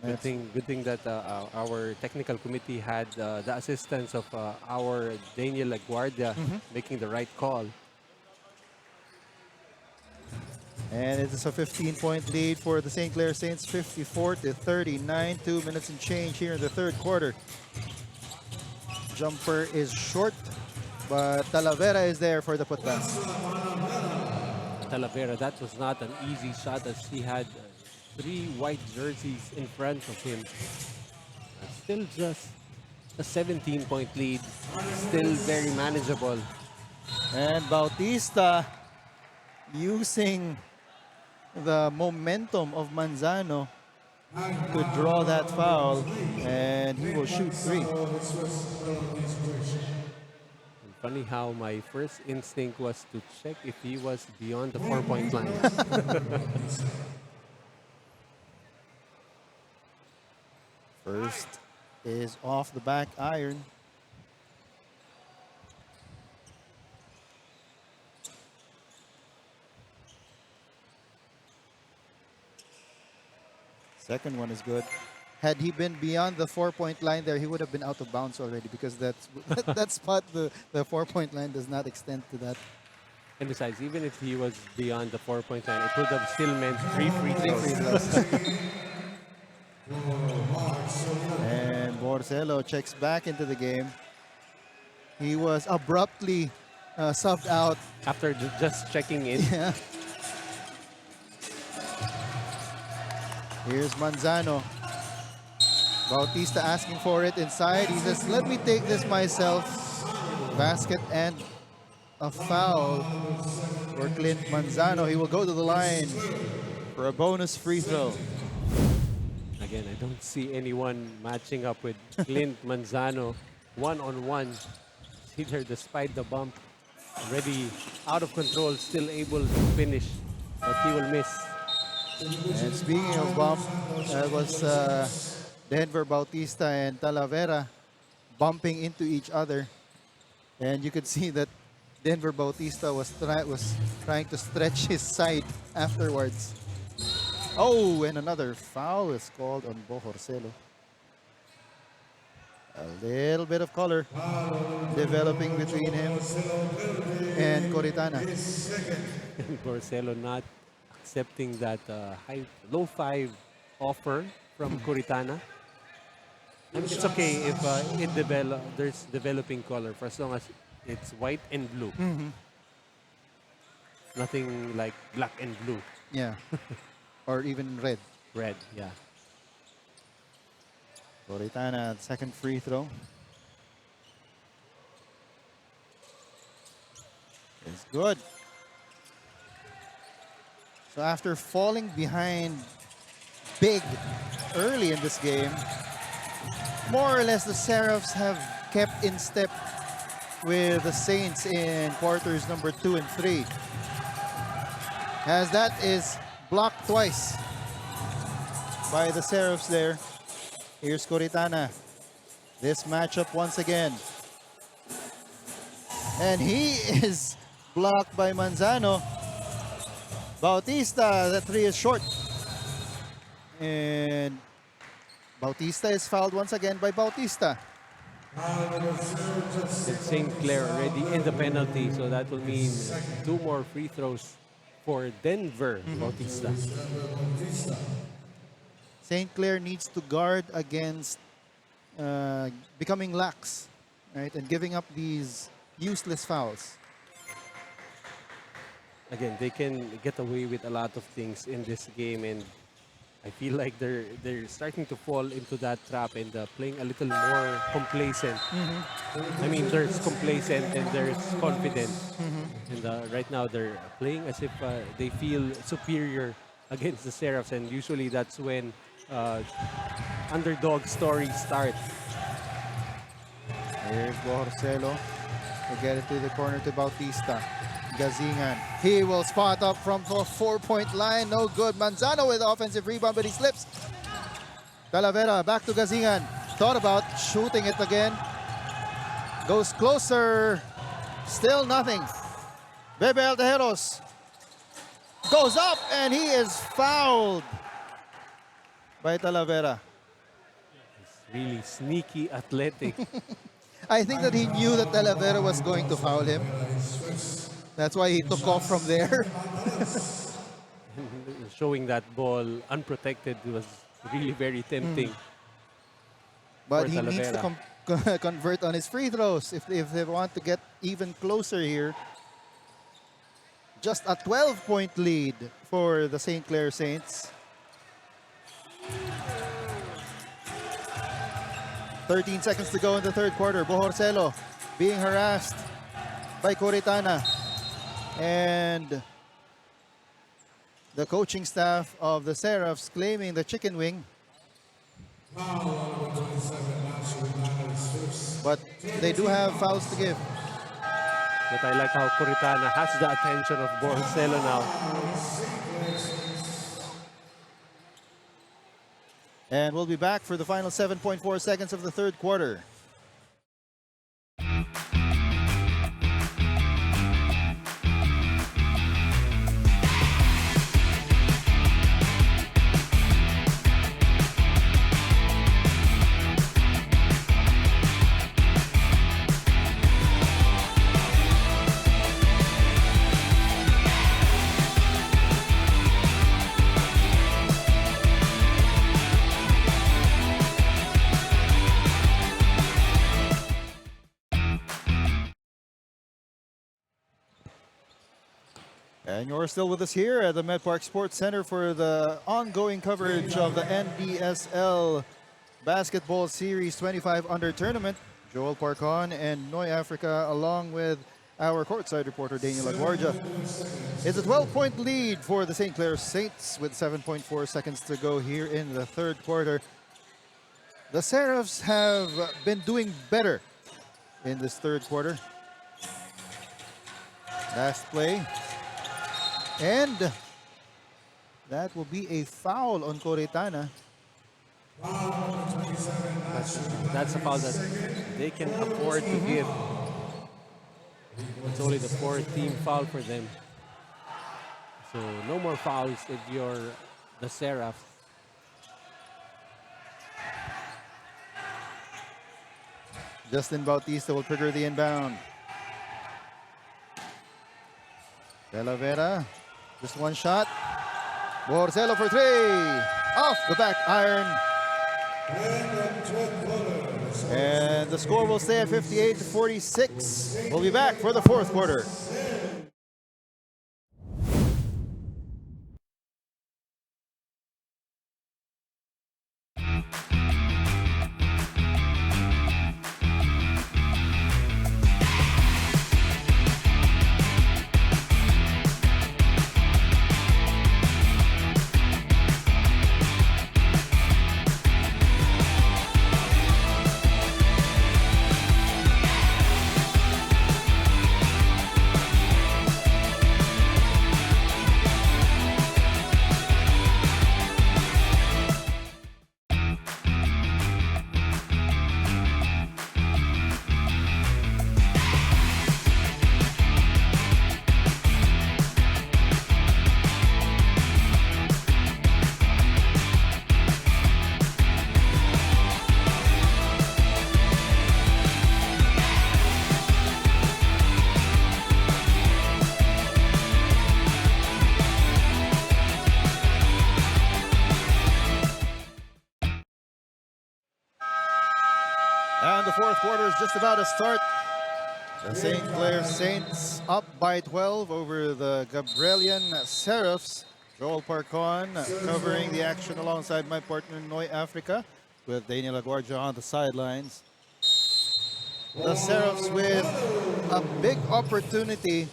Good thing that our technical committee had the assistance of our Daniel Laguardia making the right call. And it is a 15-point lead for the St. Clair Saints, 54-39. 2 minutes and change here in the third quarter. Jumper is short, but Talavera is there for the putback. Talavera. That was not an easy shot as he had three white jerseys in front of him. Still just a 17-point lead. Still very manageable. And Bautista using the momentum of Manzano to draw that foul, and he will shoot three. And funny how my first instinct was to check if he was beyond the 4-point line. First is off the back iron. Second one is good. Had he been beyond the 4-point line there, he would have been out of bounds already, because that spot, the 4-point line does not extend to that. And besides, even if he was beyond the 4-point line, it would have still meant three free Three throws. free throws. And Borsello checks back into the game. He was abruptly subbed out. After just checking in. Yeah. Here's Manzano. Bautista asking for it inside. He says, let me take this myself. Basket and a foul for Clint Manzano. He will go to the line for a bonus free throw. Again, I don't see anyone matching up with Clint Manzano one-on-one. Either despite the bump, already out of control, still able to finish, but he will miss. And speaking of bump, that was Denver Bautista and Talavera bumping into each other. And you could see that Denver Bautista was trying to stretch his side afterwards. Oh, and another foul is called on Borsello. A little bit of color developing between him and Coritana. Borsello not accepting that low 5 offer from Coritana. And it's okay if there's developing color for as long as it's white and blue. Nothing like black and blue. Yeah. Or even red. Red, yeah. Coritana, second free throw. It's good. So after falling behind big early in this game, more or less the Seraphs have kept in step with the Saints in quarters number 2 and 3. As that is blocked twice by the Seraphs there. Here's Coritana. This matchup once again. And he is blocked by Manzano. Bautista, the three is short. And Bautista is fouled once again by Bautista. And St. Clair already in the penalty, so that will mean 2 more free throws for Denver Bautista. St. Clair needs to guard against becoming lax, right, and giving up these useless fouls. Again, they can get away with a lot of things in this game, and I feel like they're starting to fall into that trap and playing a little more complacent. I mean, there's complacent and there's confident. And right now they're playing as if they feel superior against the Seraphs, and usually that's when underdog stories start. Here's Borsello to get it to the corner to Bautista. Gazingan. He will spot up from the 4-point line. No good. Manzano with offensive rebound, but he slips. Talavera back to Gazingan. Thought about shooting it again. Goes closer. Still nothing. Bebe Altejeros goes up, and he is fouled by Talavera. It's really sneaky athletic. I think that he knew that Talavera was going to foul him. That's why he took off from there. Showing that ball unprotected was really very tempting. But for he needs to convert on his free throws if they want to get even closer here. just a 12-point lead for the St. Clair Saints. 13 seconds to go in the third quarter. Bohorcelo being harassed by Coritana. And the coaching staff of the Seraphs claiming the chicken wing. But they do have fouls to give. But I like how Coritana has the attention of Bohorcelo now. And we'll be back for the final 7.4 seconds of the third quarter. And you're still with us here at the MedPark Sports Center for the ongoing coverage of the NDSL Basketball Series 25 Under Tournament. Joel Parcon and Noy Africa, along with our courtside reporter Daniel Aguardia. It's a 12-point lead for the St. Clair Saints with 7.4 seconds to go here in the third quarter. The Seraphs have been doing better in this third quarter. Last play. And that will be a foul on Coritana. That's a foul that they can afford to give. It's only the fourth team foul for them. So no more fouls if you're the Seraphs. Justin Bautista will trigger the inbound. De La Vera, just one shot. Bohorcelo for three. Off the back iron. And the score will stay at 58-46. We'll be back for the fourth quarter. And the fourth quarter is just about to start. The St. Clair Saints up by 12 over the Gabrielian Seraphs. Joel Parcon covering the action alongside my partner Noy Africa with Daniel Aguardia on the sidelines. The Seraphs with a big opportunity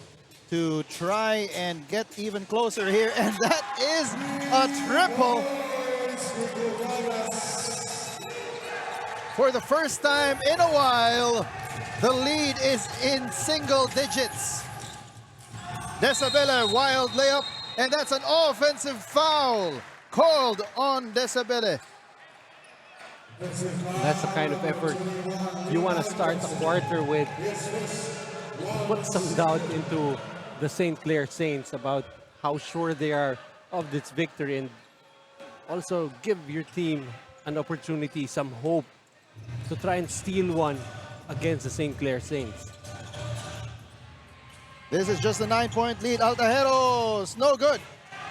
to try and get even closer here, and that is a triple. For the first time in a while, the lead is in single digits. Desabelle, wild layup, and that's an offensive foul called on Desabelle. That's the kind of effort you want to start the quarter with. Put some doubt into the St. Clair Saints about how sure they are of this victory, and also give your team an opportunity, some hope to try and steal one against the St. Clair Saints. This is just a 9-point lead. Altajeros, no good.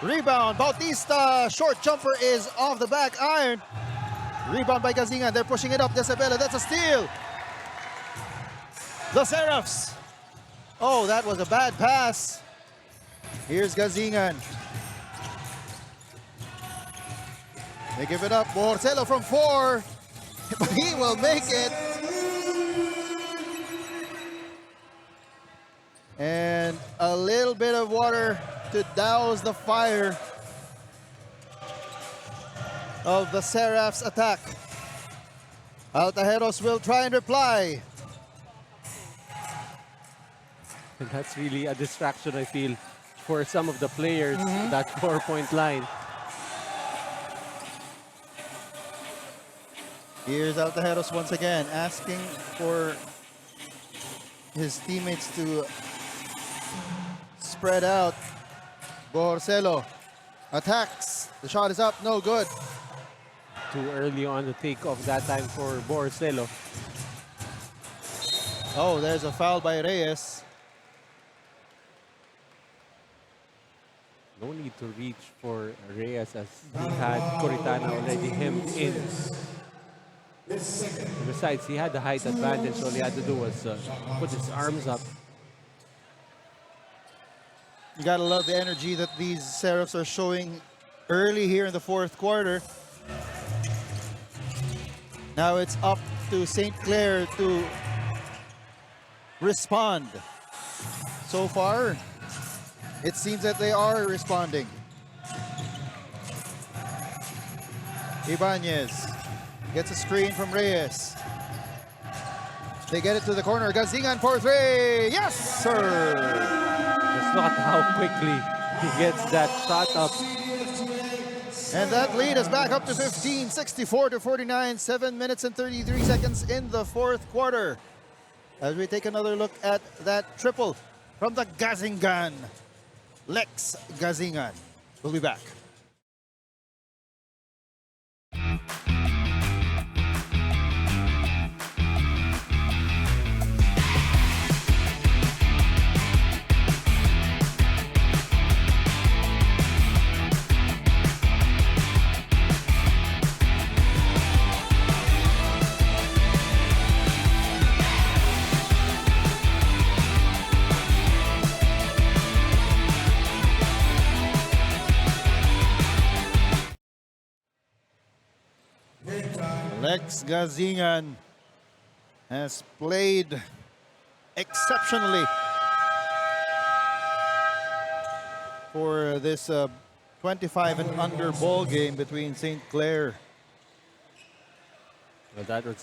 Rebound, Bautista, short jumper is off the back iron. Rebound by Gazingan, they're pushing it up. Desabelle, that's a steal. The Seraphs. Oh, that was a bad pass. Here's Gazingan. They give it up. Borcelo from 4. But he will make it. And a little bit of water to douse the fire of the Seraphs attack. Altajeros will try and reply. And that's really a distraction, I feel, for some of the players, that 4-point line. Here's Altajeros once again asking for his teammates to spread out. Borcelo attacks. The shot is up, no good. Too early on the takeoff that time for Borcelo. Oh, there's a foul by Reyes. No need to reach for Reyes as he had Coritana already hemmed in. Besides, he had the height advantage. All he had to do was put his arms up. You gotta love the energy that these Seraphs are showing early here in the fourth quarter. Now it's up to St. Clair to respond. So far, it seems that they are responding. Ibanez gets a screen from Reyes. They get it to the corner. Gazingan for 3. Yes, sir! Just look at how quickly he gets that shot up. And that lead is back up to 15, 64-49, 7 minutes and 33 seconds in the fourth quarter. As we take another look at that triple from the Gazingan, Lex Gazingan. We'll be back. Lex Gazingan has played exceptionally for this 25 and under ball game between St. Clair. Well, that was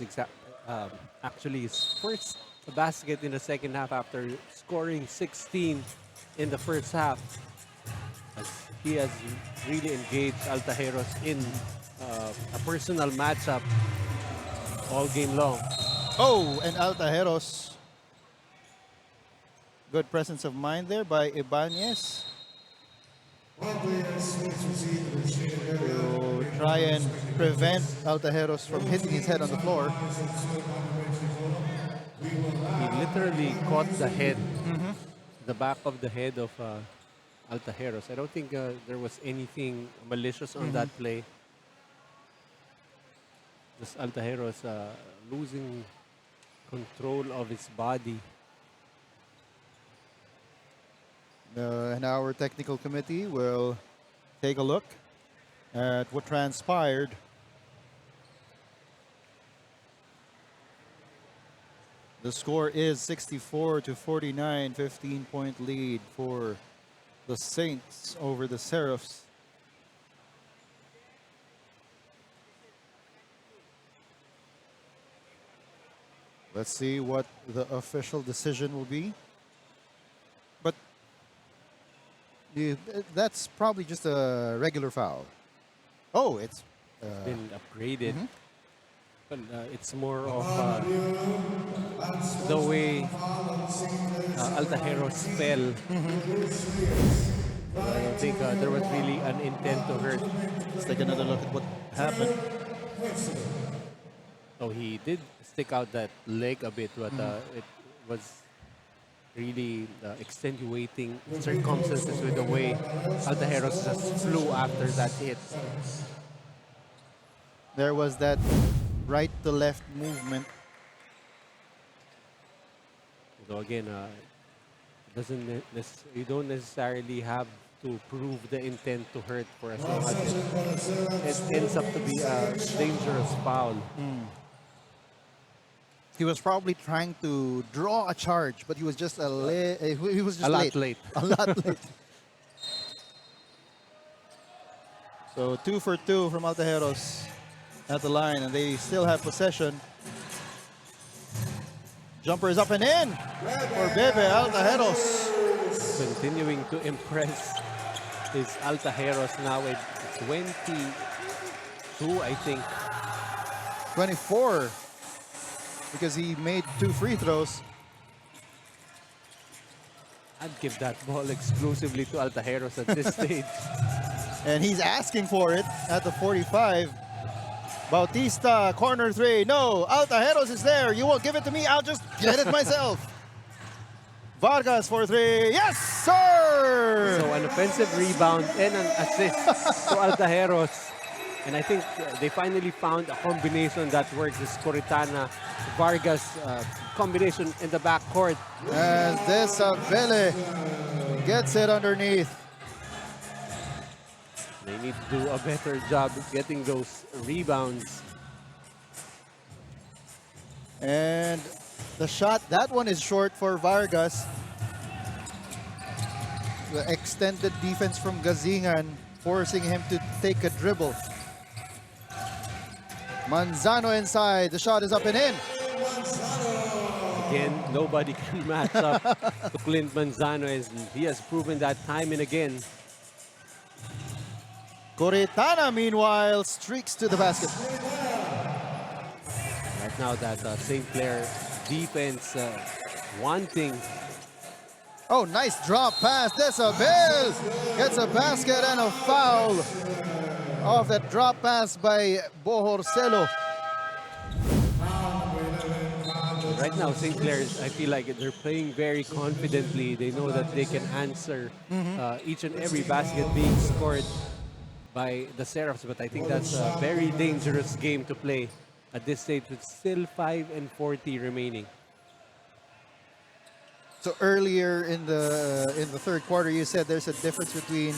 actually his first basket in the second half after scoring 16 in the first half. As he has really engaged Altajeros in a personal matchup all game long. Oh, and Altajeros. Good presence of mind there by Ibanez. To try and prevent Altajeros from hitting his head on the floor. He literally caught the head, the back of the head of Altajeros. I don't think there was anything malicious on that play. Just Altajeros losing control of his body. And our technical committee will take a look at what transpired. The score is 64-49, 15-point lead for the Saints over the Seraphs. Let's see what the official decision will be. But that's probably just a regular foul. Oh, it's Been upgraded. But it's more of the way Altajeros fell. I don't think there was really an intent to hurt. Let's take another look at what happened. So he did stick out that leg a bit, but it was really extenuating circumstances with the way Altajeros just flew after that hit. There was that right to left movement. So again, You don't necessarily have to prove the intent to hurt for as long as it ends up to be a dangerous foul. He was probably trying to draw a charge, but he was just he was just A lot late. late. A lot late. So 2 for 2 from Altajeros at the line, and they still have possession. Jumper is up and in for Bebe Altajeros. Continuing to impress is Altajeros now with 22, I think. 24 because he made 2 free throws. I'd give that ball exclusively to Altajeros at this stage. And he's asking for it at the 45. Bautista, corner 3. No, Altajeros is there. You won't give it to me. I'll just get it myself. Vargas for 3. Yes, sir! So an offensive rebound and an assist to Altajeros. And I think they finally found a combination that works. This Coritana Vargas combination in the backcourt. As Desabele gets it underneath. They need to do a better job getting those rebounds. And the shot, that one is short for Vargas. The extended defense from Gazingan forcing him to take a dribble. Manzano inside, the shot is up and in. Again, nobody can match up to Clint Manzano, as he has proven that time and again. Coritana, meanwhile, streaks to the basket. Right now, that St. Clair defense wanting. Oh, nice drop pass. Desabel gets a basket and a foul off that drop pass by Bohorcelo. Right now, St. Clair's, I feel like they're playing very confidently. They know that they can answer each and every basket being scored by the Seraphs, but I think that's a very dangerous game to play at this stage with still 5:40 remaining. So earlier in the third quarter, you said there's a difference between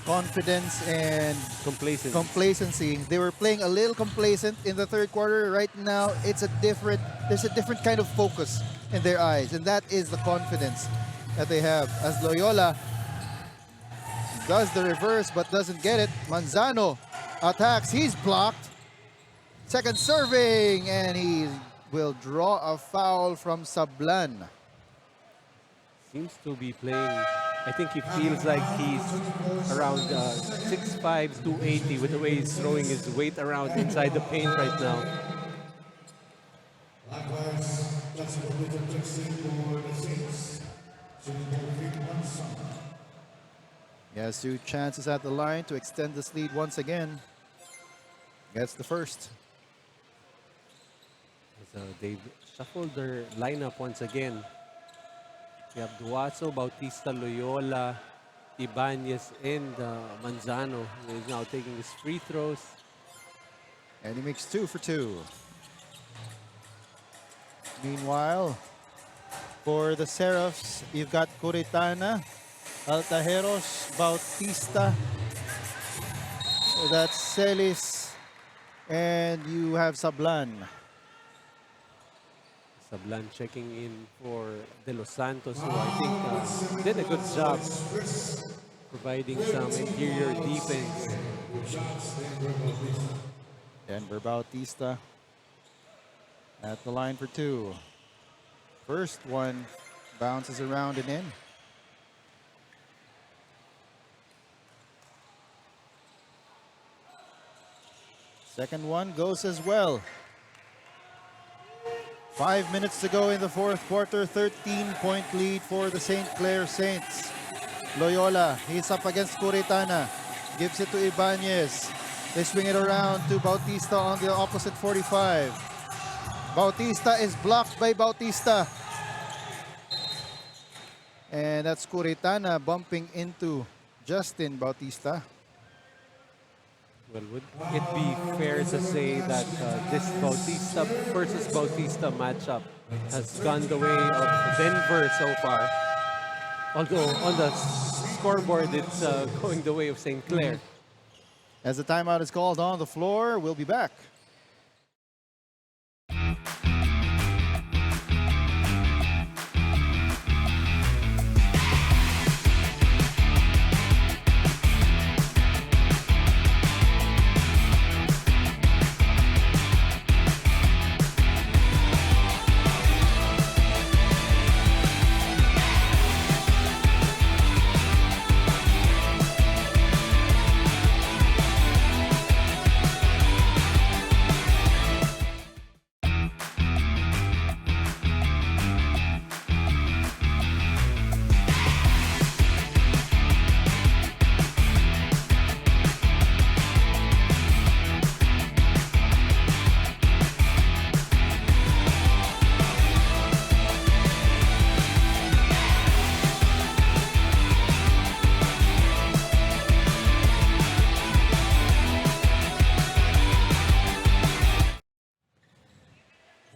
confidence and complacency. They were playing a little complacent in the third quarter. Right now, there's a different kind of focus in their eyes, and that is the confidence that they have. As Loyola does the reverse but doesn't get it. Manzano attacks. He's blocked. Second serving, and he will draw a foul from Sablan. Seems to be playing, I think he feels like he's around 6'5", 280 with the way he's throwing his weight around inside the paint right now. He has 2 chances at the line to extend this lead once again. Gets the first. So they've shuffled their lineup once again. We have Duaso, Bautista, Loyola, Ibanez, and Manzano, who is now taking his free throws. And he makes 2 for 2. Meanwhile, for the Seraphs, you've got Coritana, Altajeros, Bautista, that's Celis, and you have Sablan. Sablan checking in for De Los Santos, who I think did a good job providing some interior defense. Denver Bautista at the line for 2. First one bounces around and in. Second one goes as well. 5 minutes to go in the fourth quarter. 13-point lead for the St. Clair Saints. Loyola, he's up against Coritana. Gives it to Ibanez. They swing it around to Bautista on the opposite 45. Bautista is blocked by Bautista. And that's Coritana bumping into Justin Bautista. Well, would it be fair to say that this Bautista versus Bautista matchup has gone the way of Denver so far? Although on the scoreboard, it's going the way of St. Clair. As the timeout is called on the floor, we'll be back.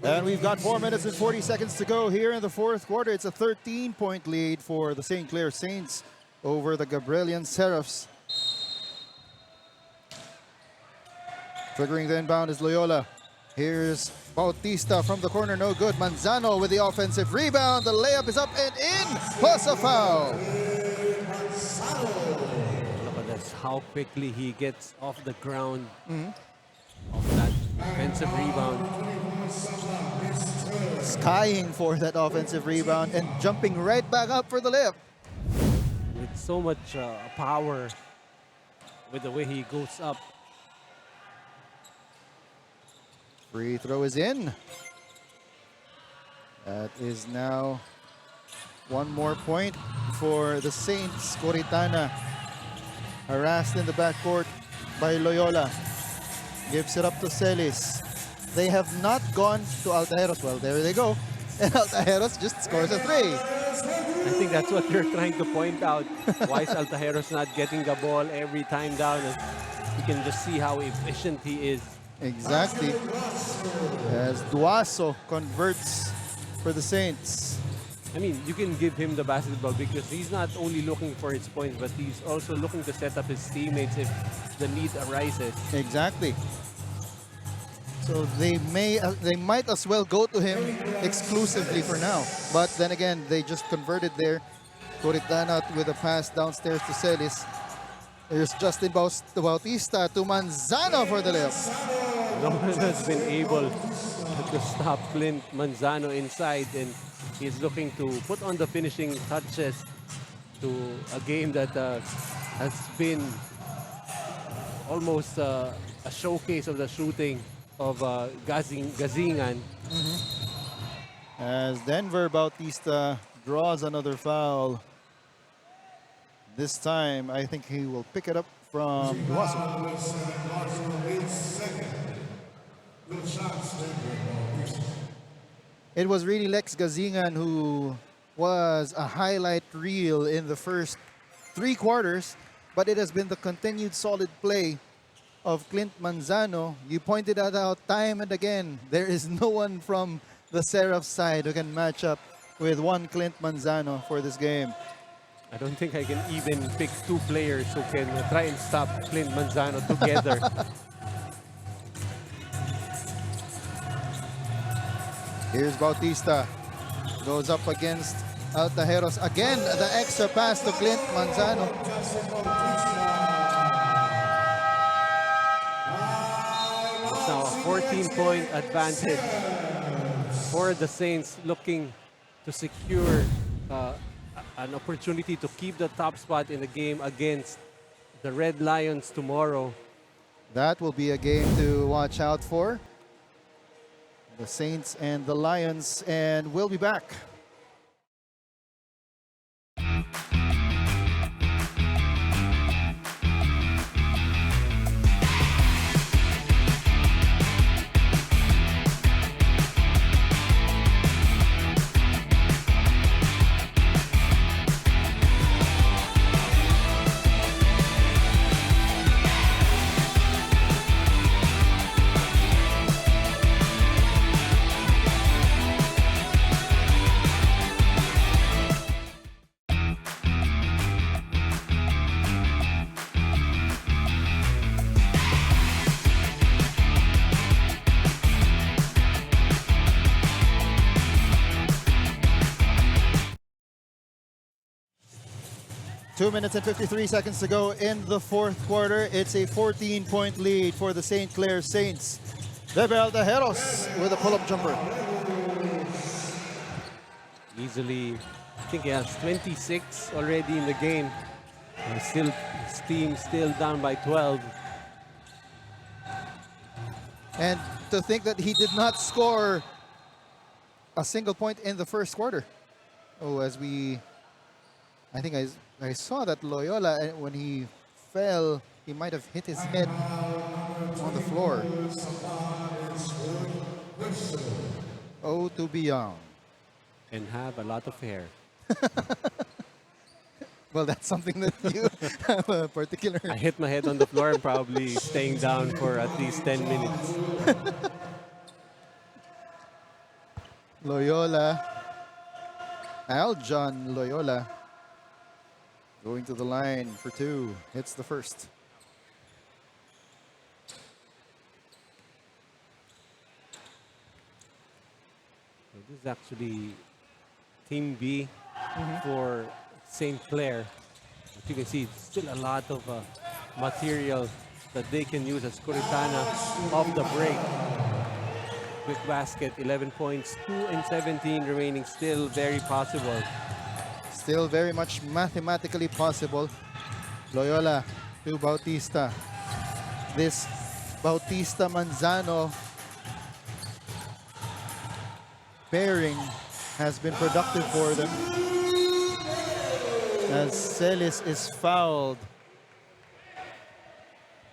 And we've got 4 minutes and 40 seconds to go here in the fourth quarter. It's a 13-point lead for the St. Clair Saints over the Gabrielian Seraphs. Triggering the inbound is Loyola. Here's Bautista from the corner, no good. Manzano with the offensive rebound. The layup is up and in, plus a foul. Look at this, how quickly he gets off the ground of that offensive rebound. Skying for that offensive rebound and jumping right back up for the layup. With so much power with the way he goes up. Free throw is in. That is now one more point for the Saints. Coritana harassed in the backcourt by Loyola. Gives it up to Celis. They have not gone to Altajeros. Well, there they go. And Altajeros just scores a three. I think that's what you're trying to point out. Why is Altajeros not getting the ball every time down? You can just see how efficient he is. Exactly. As Duaso converts for the Saints. I mean, you can give him the basketball because he's not only looking for his points, but he's also looking to set up his teammates if the need arises. Exactly. So they might as well go to him exclusively for now. But then again, they just converted there. Coritana with a pass downstairs to Celis. There's Justin Bautista to Manzano for the layup. No one has been able to stop Clint Manzano inside, and he's looking to put on the finishing touches to a game that has been almost a showcase of the shooting of Gazingan. As Denver Bautista draws another foul. This time, I think he will pick it up from Duaso. It was really Lex Gazingan who was a highlight reel in the first 3 quarters, but it has been the continued solid play of Clint Manzano. You pointed that out time and again. There is no one from the Seraphs side who can match up with one Clint Manzano for this game. I don't think I can even pick 2 players who can try and stop Clint Manzano together. Here's Bautista. Goes up against Altajeros. Again, the extra pass to Clint Manzano. It's now a 14-point advantage for the Saints, looking to secure an opportunity to keep the top spot in the game against the Red Lions tomorrow. That will be a game to watch out for. The Saints and the Lions, and we'll be back. 2 minutes and 53 seconds to go in the fourth quarter. It's a 14-point lead for the St. Clair Saints. Bebe Altajeros with a pull-up jumper. Easily, I think he has 26 already in the game. Still, his team still down by 12. And to think that he did not score a single point in the first quarter. Oh, I think I saw that Loyola, when he fell, he might have hit his head on the floor. Oh, to be young. And have a lot of hair. Well, that's something that you have a particular... I hit my head on the floor and probably staying down for at least 10 minutes. Loyola, Aljon Loyola, going to the line for two. Hits the first. So this is actually Team B for St. Clair. As you can see, still a lot of material that they can use as Coritana off the break. Quick basket, 11 points, 2 and 17 remaining, still very possible. Still very much mathematically possible. Loyola to Bautista. This Bautista Manzano pairing has been productive for them, as Celis is fouled.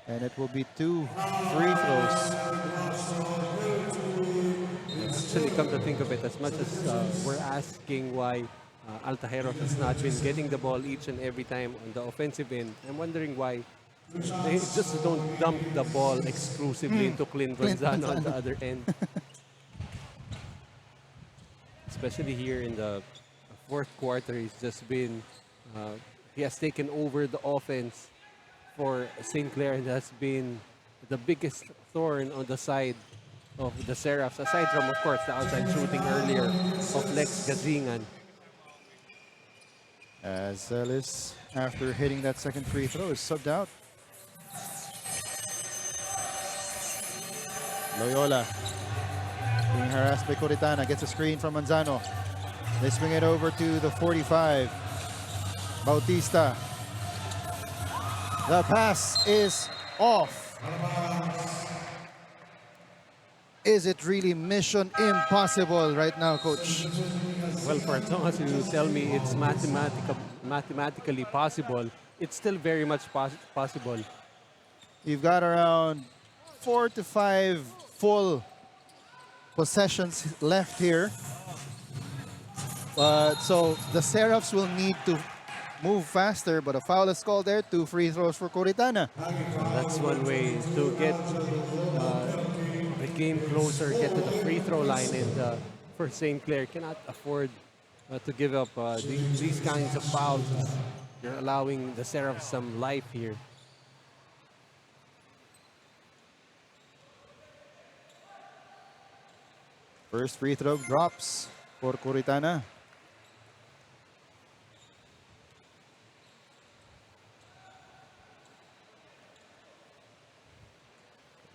And it will be 2 free throws. Actually, come to think of it, as much as we're asking why Altajeros has not been getting the ball each and every time on the offensive end, I'm wondering why they just don't dump the ball exclusively to Clint Manzano on the other end. Especially here in the fourth quarter, he's just been, he has taken over the offense for St. Clair, and has been the biggest thorn on the side of the Seraphs, aside from, of course, the outside shooting earlier of Lex Gazingan. As Celis, after hitting that second free throw, is subbed out. Loyola being harassed by Coritana, gets a screen from Manzano. They swing it over to the 45. Bautista. The pass is off. Is it really mission impossible right now, Coach? Well, for as long as you tell me it's mathematically possible, it's still very much possible. You've got around 4 to 5 full possessions left here. So the Seraphs will need to move faster, but a foul is called there. 2 free throws for Coritana. That's one way to get the game closer, get to the free throw line, and for St. Clair cannot afford to give up these kinds of fouls. You're allowing the Seraphs some life here. First free throw drops for Coritana.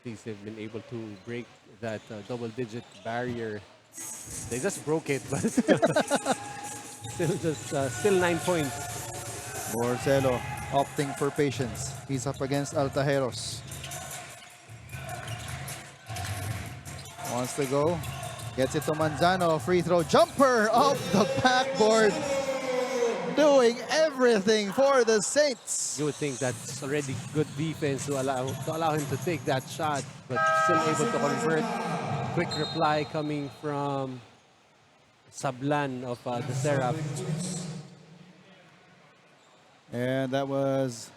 These have been able to break that double-digit barrier. They just broke it, but still 9 points. Borcelo opting for patience. He's up against Altajeros. Wants to go. Gets it to Manzano. Free throw jumper off the backboard. Doing everything for the Saints. You would think that's already good defense to allow him to take that shot, but still able to convert. Quick reply coming from Sablan of the Seraphs. And that was...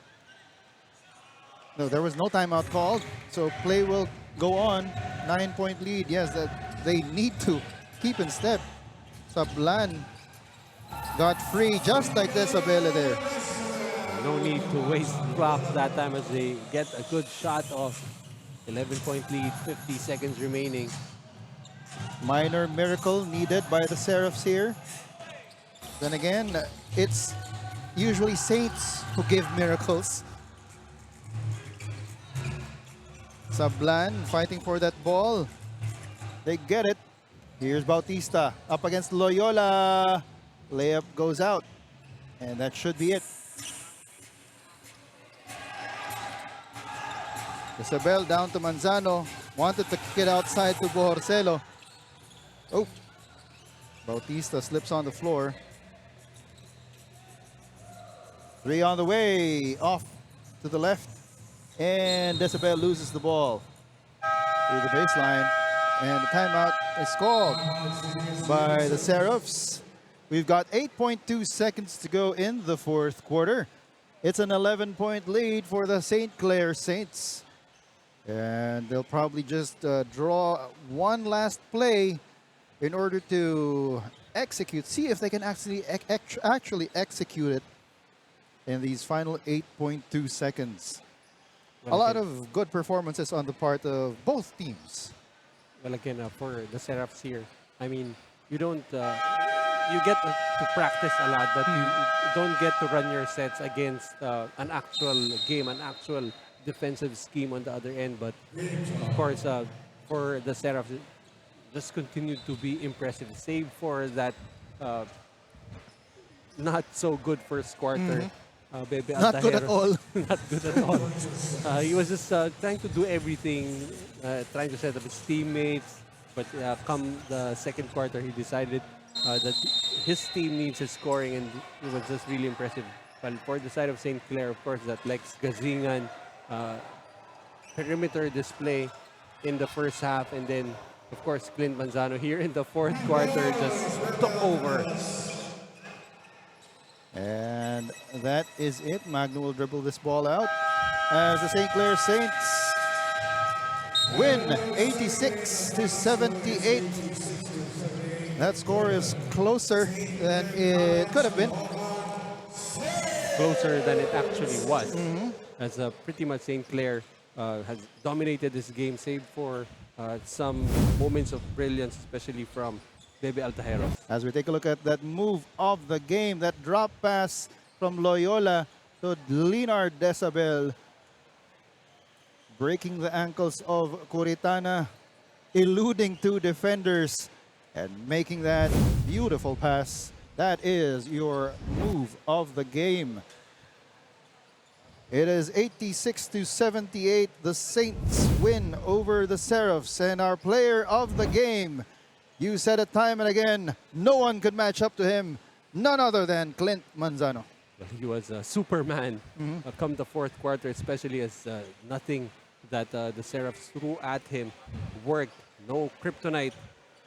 No, there was no timeout called. So play will go on. 9-point lead. Yes, that they need to keep in step. Sablan got free just like Isabella there. No need to waste clock that time as they get a good shot off. 11-point lead, 50 seconds remaining. Minor miracle needed by the Seraphs here. Then again, it's usually Saints who give miracles. Sablan fighting for that ball. They get it. Here's Bautista up against Loyola. Layup goes out. And that should be it. Isabel down to Manzano. Wanted to kick it outside to Bohorcelo. Oh. Bautista slips on the floor. 3 on the way. Off to the left. And Isabel loses the ball through the baseline. And the timeout is called by the Seraphs. We've got 8.2 seconds to go in the fourth quarter. It's an 11-point lead for the St. Clair Saints. And they'll probably just draw one last play in order to execute, see if they can actually execute it in these final 8.2 seconds. Well, A lot of good performances on the part of both teams. Well, again, for the Seraphs here, I mean, you don't, you get to practice a lot, but you don't get to run your sets against an actual game, an actual defensive scheme on the other end. But of course, for the Seraphs, just continue to be impressive, save for that not so good first quarter. Bebe Not good at Altahero. all. Not good at all. He was just trying to do everything, trying to set up his teammates. But come the second quarter, he decided that his team needs his scoring, and it was just really impressive. But for the side of St. Clair, of course, that Lex Gazingan perimeter display in the first half, and then, of course, Clint Manzano here in the fourth quarter just took over. And that is it. Magno will dribble this ball out as the St. Clair Saints win 86-78. That score is closer than it could have been. Closer than it actually was. As pretty much St. Clair has dominated this game, save for some moments of brilliance, especially from Bebe Altahero. As we take a look at that move of the game, that drop pass from Loyola to Leonard Desabel, breaking the ankles of Curitana, eluding 2 defenders, and making that beautiful pass. That is your move of the game. It is 86-78. The Saints win over the Seraphs, and our player of the game, you said it time and again, no one could match up to him. None other than Clint Manzano. He was a Superman come the fourth quarter, especially as nothing that the Seraphs threw at him worked. No kryptonite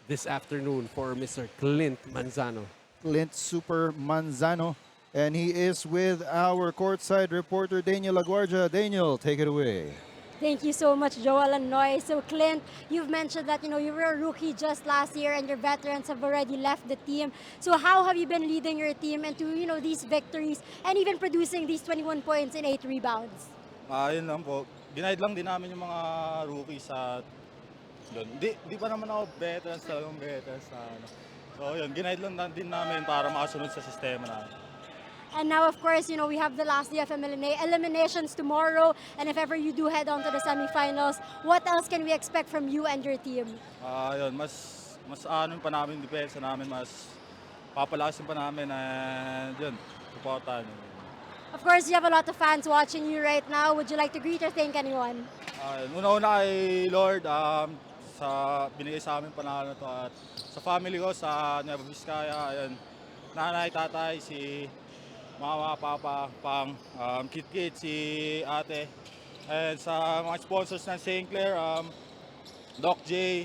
this afternoon for Mr. Clint Manzano. Clint Super Manzano. And he is with our courtside reporter, Daniel Laguardia. Daniel, take it away. Thank you so much, Joel and Noy. So, Clint, you've mentioned that, you were a rookie just last year and your veterans have already left the team. So, how have you been leading your team into, these victories and even producing these 21 points and 8 rebounds? Yun lang po. Ginaid lang din namin yung mga rookies sa doon. Di pa naman ako veterans, talagang veterans na ano. So, yun, ginaid lang din namin para makasunod sa sistema namin. And now, of course, we have the last day of eliminations tomorrow. And if ever you do head on to the semifinals, what else can we expect from you and your team? Yun, mas anon pa namin yung depensa namin, mas papalakasin pa namin, and yun, supportan. Of course, you have a lot of fans watching you right now. Would you like to greet or thank anyone? Una-una kay Lord, sa binigay sa amin panalo na to, at sa family ko sa Nueva Vizcaya, ayun, nanay, tatay, si mama, papa, pang, kit-kit, si ate, and sa mga sponsors ng St. Clair, Doc J,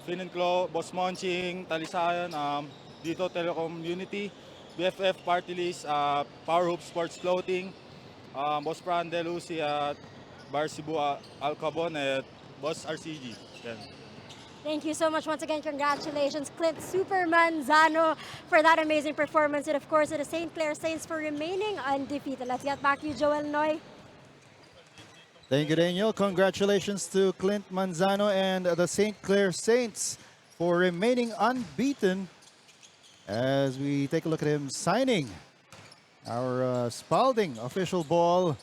Fin & Clo, Boss Monching, Talisayan, dito Telecom Unity, BFF Party List, Power Hoop Sports Clothing, Boss Fran De Lucy at Bar Cebu Alcabon, at Boss RCG. Yan. Thank you so much once again. Congratulations, Clint Superman Zano, for that amazing performance. And of course, to the St. Clair Saints for remaining undefeated. Let's get back to you, Joel Noy. Thank you, Daniel. Congratulations to Clint Manzano and the St. Clair Saints for remaining unbeaten as we take a look at him signing Our Spalding official ball.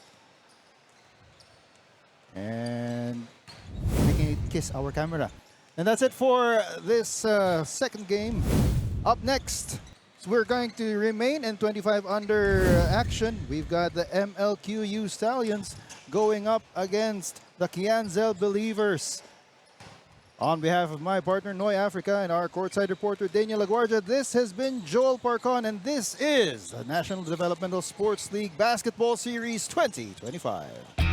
And making it kiss our camera. And that's it for this second game. Up next, so we're going to remain in 25 under action. We've got the MLQU Stallions going up against the Kianzel Believers. On behalf of my partner, Noy Africa, and our courtside reporter, Daniel Aguardia, this has been Joel Parcon, and this is the National Developmental Sports League Basketball Series 2025.